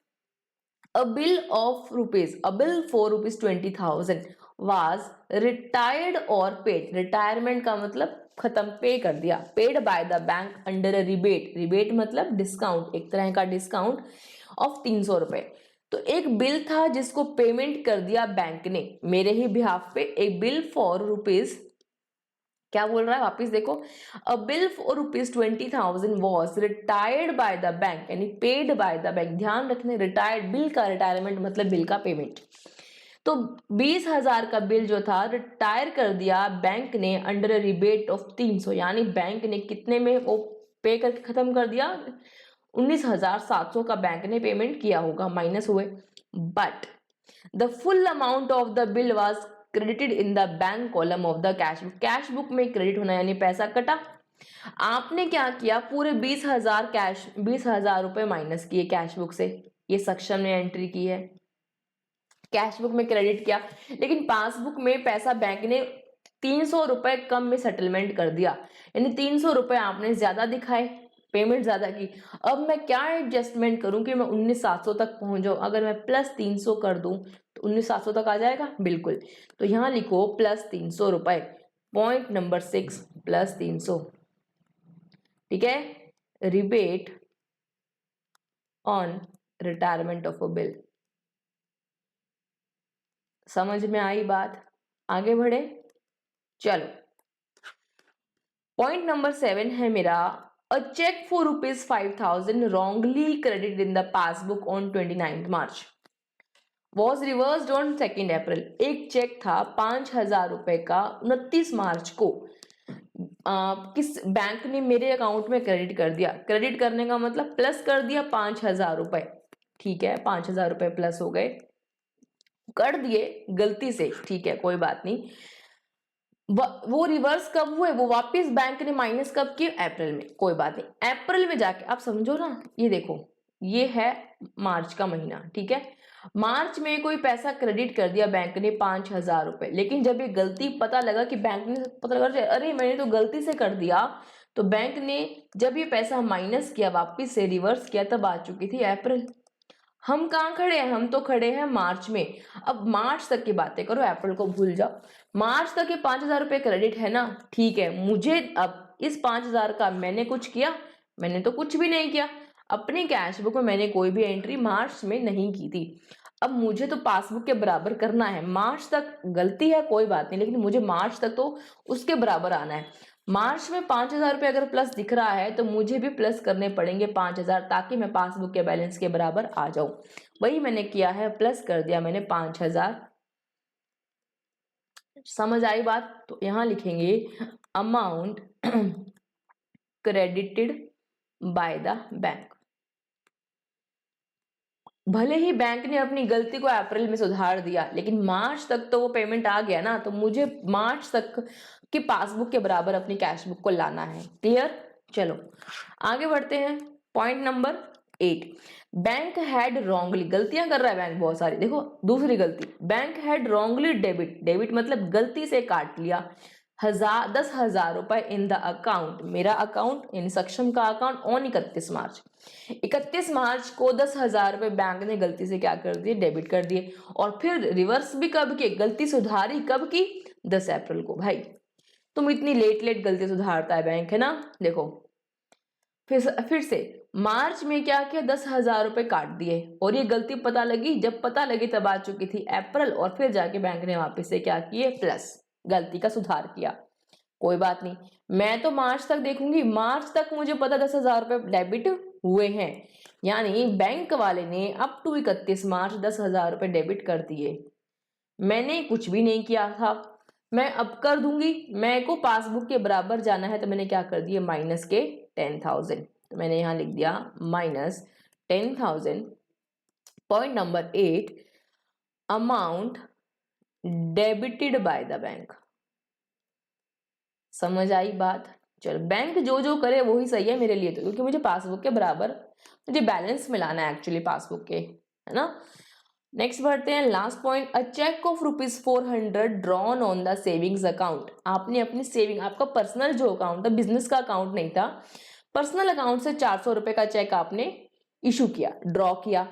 A bill of rupees, a bill for rupees 20,000 was retired or paid. Retirement का मतलब खत्म, पे कर दिया, paid by the bank under a rebate. rebate मतलब डिस्काउंट, एक तरह का डिस्काउंट ऑफ 300 रुपए। तो एक बिल था जिसको पेमेंट कर दिया बैंक ने मेरे ही बिहाफ पे, एक बिल फॉर रुपीज, क्या बोल रहा है वापिस देखो, अ bill for rupees 20,000 was retired bye the bank, यानी पेड बाय द बैंक। ध्यान रखने, रिटायर्ड, बिल का रिटायरमेंट मतलब बिल का पेमेंट। तो 20,000 का बिल जो था रिटायर कर दिया बैंक ने अंडर रिबेट ऑफ 300, यानी बैंक ने कितने में वो पे करके खत्म कर दिया, 19,700 का बैंक ने पेमेंट किया होगा, माइनस हुए। But the full amount of the bill was credited in the bank column of the cash book. Cash book में क्रेडिट होना यानी पैसा कटा। आपने क्या किया, पूरे 20,000 कैश, 20,000 रुपए माइनस किए कैश बुक से, ये सेक्शन में एंट्री की है, कैश बुक में क्रेडिट किया। लेकिन पासबुक में पैसा बैंक ने 300 रुपए कम में सेटलमेंट कर दिया, यानी 300 रुपए आपने ज्यादा दिखाए, पेमेंट ज्यादा की। अब मैं क्या एडजस्टमेंट करूं कि मैं 19,700 तक पहुंच जाऊं? अगर मैं प्लस 300 कर दूं तो 19,700 तक आ जाएगा, बिल्कुल। तो यहां लिखो प्लस 300 रुपए, पॉइंट नंबर 6 प्लस 300, ठीक है। Rebate on retirement of a bill. समझ में आई बात? आगे बढ़े, चलो। पॉइंट नंबर 7 है मेरा, a cheque for rupees 5,000 wrongly credit in the passbook on 29 March was reversed on 2 April. एक चेक था 5,000 रुपए का 29 मार्च को, किस बैंक ने मेरे अकाउंट में क्रेडिट कर दिया। क्रेडिट करने का मतलब प्लस कर दिया 5,000 रुपए, ठीक है, 5,000 रुपए प्लस हो गए, कर दिए गलती से, ठीक है, कोई बात नहीं। वो रिवर्स कब हुए, वो वापस बैंक ने माइनस कब किए, अप्रैल में, कोई बात नहीं। अप्रैल में जाके आप समझो ना, ये देखो, ये है मार्च का महीना, ठीक है। मार्च में कोई पैसा क्रेडिट कर दिया बैंक ने 5,000 रुपए, लेकिन जब ये गलती पता लगा कि बैंक ने पता लगा अरे मैंने तो गलती से कर दिया, तो बैंक ने जब ये पैसा माइनस किया, वापिस से रिवर्स किया, तब आ चुकी थी अप्रैल। हम कहाँ खड़े हैं, हम तो खड़े हैं मार्च में। अब मार्च तक की बातें करो, अप्रैल को भूल जाओ। मार्च तक के 5,000 रुपए क्रेडिट है ना, ठीक है। मुझे अब इस 5,000 का मैंने कुछ किया? मैंने तो कुछ भी नहीं किया। अपनी कैश बुक में मैंने कोई भी एंट्री मार्च में नहीं की थी। अब मुझे तो पासबुक के बराबर करना है। मार्च तक गलती है कोई बात नहीं, लेकिन मुझे मार्च तक तो उसके बराबर आना है। मार्च में 5,000 रुपये अगर प्लस दिख रहा है तो मुझे भी प्लस करने पड़ेंगे 5,000, ताकि मैं पासबुक के बैलेंस के बराबर आ जाऊं। वही मैंने किया है, प्लस कर दिया मैंने 5,000। समझ आई बात? तो यहां लिखेंगे amount credited by the bank. भले ही बैंक ने अपनी गलती को अप्रैल में सुधार दिया, लेकिन मार्च तक तो वो पेमेंट आ गया ना, तो मुझे मार्च तक की पासबुक के बराबर अपनी कैश बुक को लाना है। क्लियर? चलो आगे बढ़ते हैं। Point number 8, bank had wrongly, गलतियां कर रहा है बैंक बहुत सारी। देखो दूसरी गलती, bank had wrongly debit, debit मतलब गलती से काट लिया 10,000 रुपए इन द अकाउंट, मेरा अकाउंट इन सक्षम का अकाउंट, ऑन 31 मार्च। 31 मार्च को 10,000 रुपए बैंक ने गलती से क्या कर दिए, डेबिट कर दिए। और फिर रिवर्स भी कब किए, गलती सुधारी कब की, 10 अप्रैल को। भाई तुम इतनी लेट लेट गलती सुधारता है बैंक, है ना। देखो फिर से मार्च में क्या किया, 10,000 रुपए काट दिए, और ये गलती पता लगी, जब पता लगी तब आ चुकी थी अप्रैल, और फिर जाके बैंक ने वापस से क्या किए, प्लस गलती का सुधार किया। कोई बात नहीं, मैं तो मार्च तक देखूंगी, मार्च तक मुझे पता 10,000 रुपए डेबिट हुए हैं, यानी बैंक वाले ने अप टू 31 मार्च 10,000 रुपए डेबिट कर दिए। मैंने कुछ भी नहीं किया था, मैं अब कर दूंगी। मैं को पासबुक के बराबर जाना है, तो मैंने क्या कर दिया, माइनस के 10,000, तो मैंने यहां लिख दिया minus 10,000। Point number 8, amount debited bye the bank. समझ आई बात? चलो, बैंक जो जो करे वही सही है मेरे लिए तो, क्योंकि मुझे पासबुक के बराबर मुझे बैलेंस मिलाना है एक्चुअली पासबुक के, है ना। नेक्स्ट बढ़ते हैं, last point, a cheque of ₹400 drawn on the savings account. आपने अपनी सेविंग, आपका पर्सनल जो अकाउंट था, बिजनेस का अकाउंट नहीं था, पर्सनल अकाउंट से 400 रुपए का चेक आपने इशू किया, ड्रॉ किया,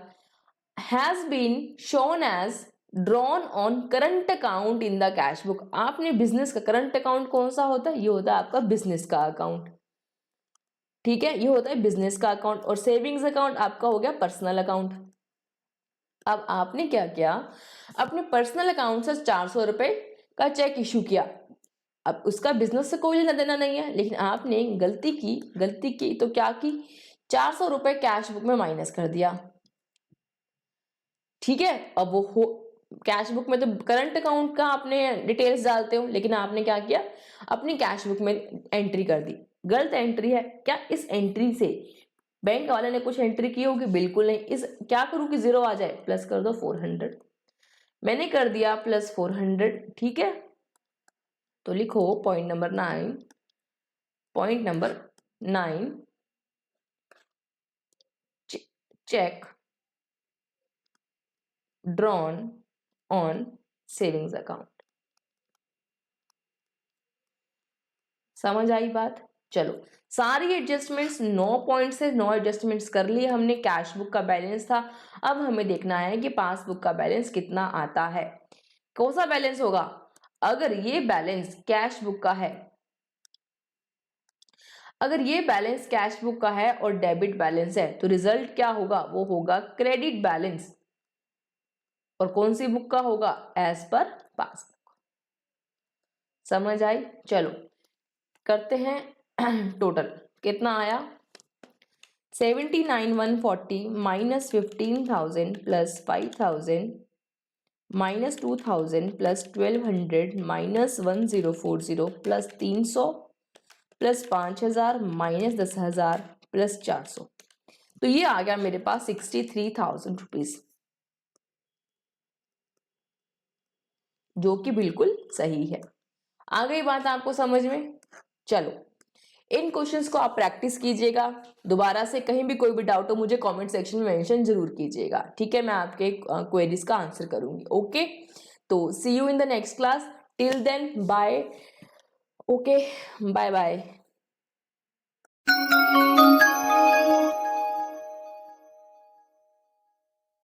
has been shown as drawn on current account in the cash book. आपने बिजनेस का करंट अकाउंट कौन सा होता है, ये होता है आपका बिजनेस का अकाउंट, ठीक है, ये होता है बिजनेस का अकाउंट, और सेविंग्स अकाउंट आपका हो गया पर्सनल अकाउंट। अब आपने क्या किया, अपने पर्सनल अकाउंट से 400 रुपए का चेक इशू किया। अब उसका बिजनेस से कोई लेना देना नहीं है, लेकिन आपने गलती की तो क्या की, 400 रुपए कैश बुक में माइनस कर दिया, ठीक है। अब वो हो, कैश बुक में तो करंट अकाउंट का आपने डिटेल्स डालते हो, लेकिन आपने क्या किया, अपनी कैश बुक में एंट्री कर दी, गलत एंट्री है। क्या इस एंट्री से बैंक वाले ने कुछ एंट्री की होगी, बिल्कुल नहीं। इस क्या करूं कि जीरो आ जाए, प्लस कर दो 400, मैंने कर दिया प्लस 400, ठीक है। तो लिखो point number 9, check drawn on savings account. समझ आई बात? चलो, सारी एडजस्टमेंट्स 9 पॉइंट से 9 एडजस्टमेंट्स कर लिए हमने। कैश बुक का बैलेंस था, अब हमें देखना है कि पासबुक का बैलेंस कितना आता है। कौन सा बैलेंस होगा, अगर ये बैलेंस कैश बुक का है, अगर ये बैलेंस कैश बुक का है और डेबिट बैलेंस है, तो रिजल्ट क्या होगा, वो होगा क्रेडिट बैलेंस। और कौन सी बुक का होगा, एज पर पासबुक। समझ आई? चलो करते हैं टोटल, कितना आया, 79,140 minus 15,000 plus 5,000 minus 2,000 plus 1,200 minus 1,040 plus 300 plus 5,000 minus 10,000 plus 400। तो ये आ गया मेरे पास 63,000 रुपीज, जो कि बिल्कुल सही है। आ गई बात आपको समझ में? चलो, इन क्वेश्चंस को आप प्रैक्टिस कीजिएगा, दोबारा से कहीं भी कोई भी डाउट हो मुझे कमेंट सेक्शन में मेंशन जरूर कीजिएगा, ठीक है। मैं आपके क्वेरीज का आंसर करूंगी, ओके। तो see you in the next class, till then bye, okay, bye bye.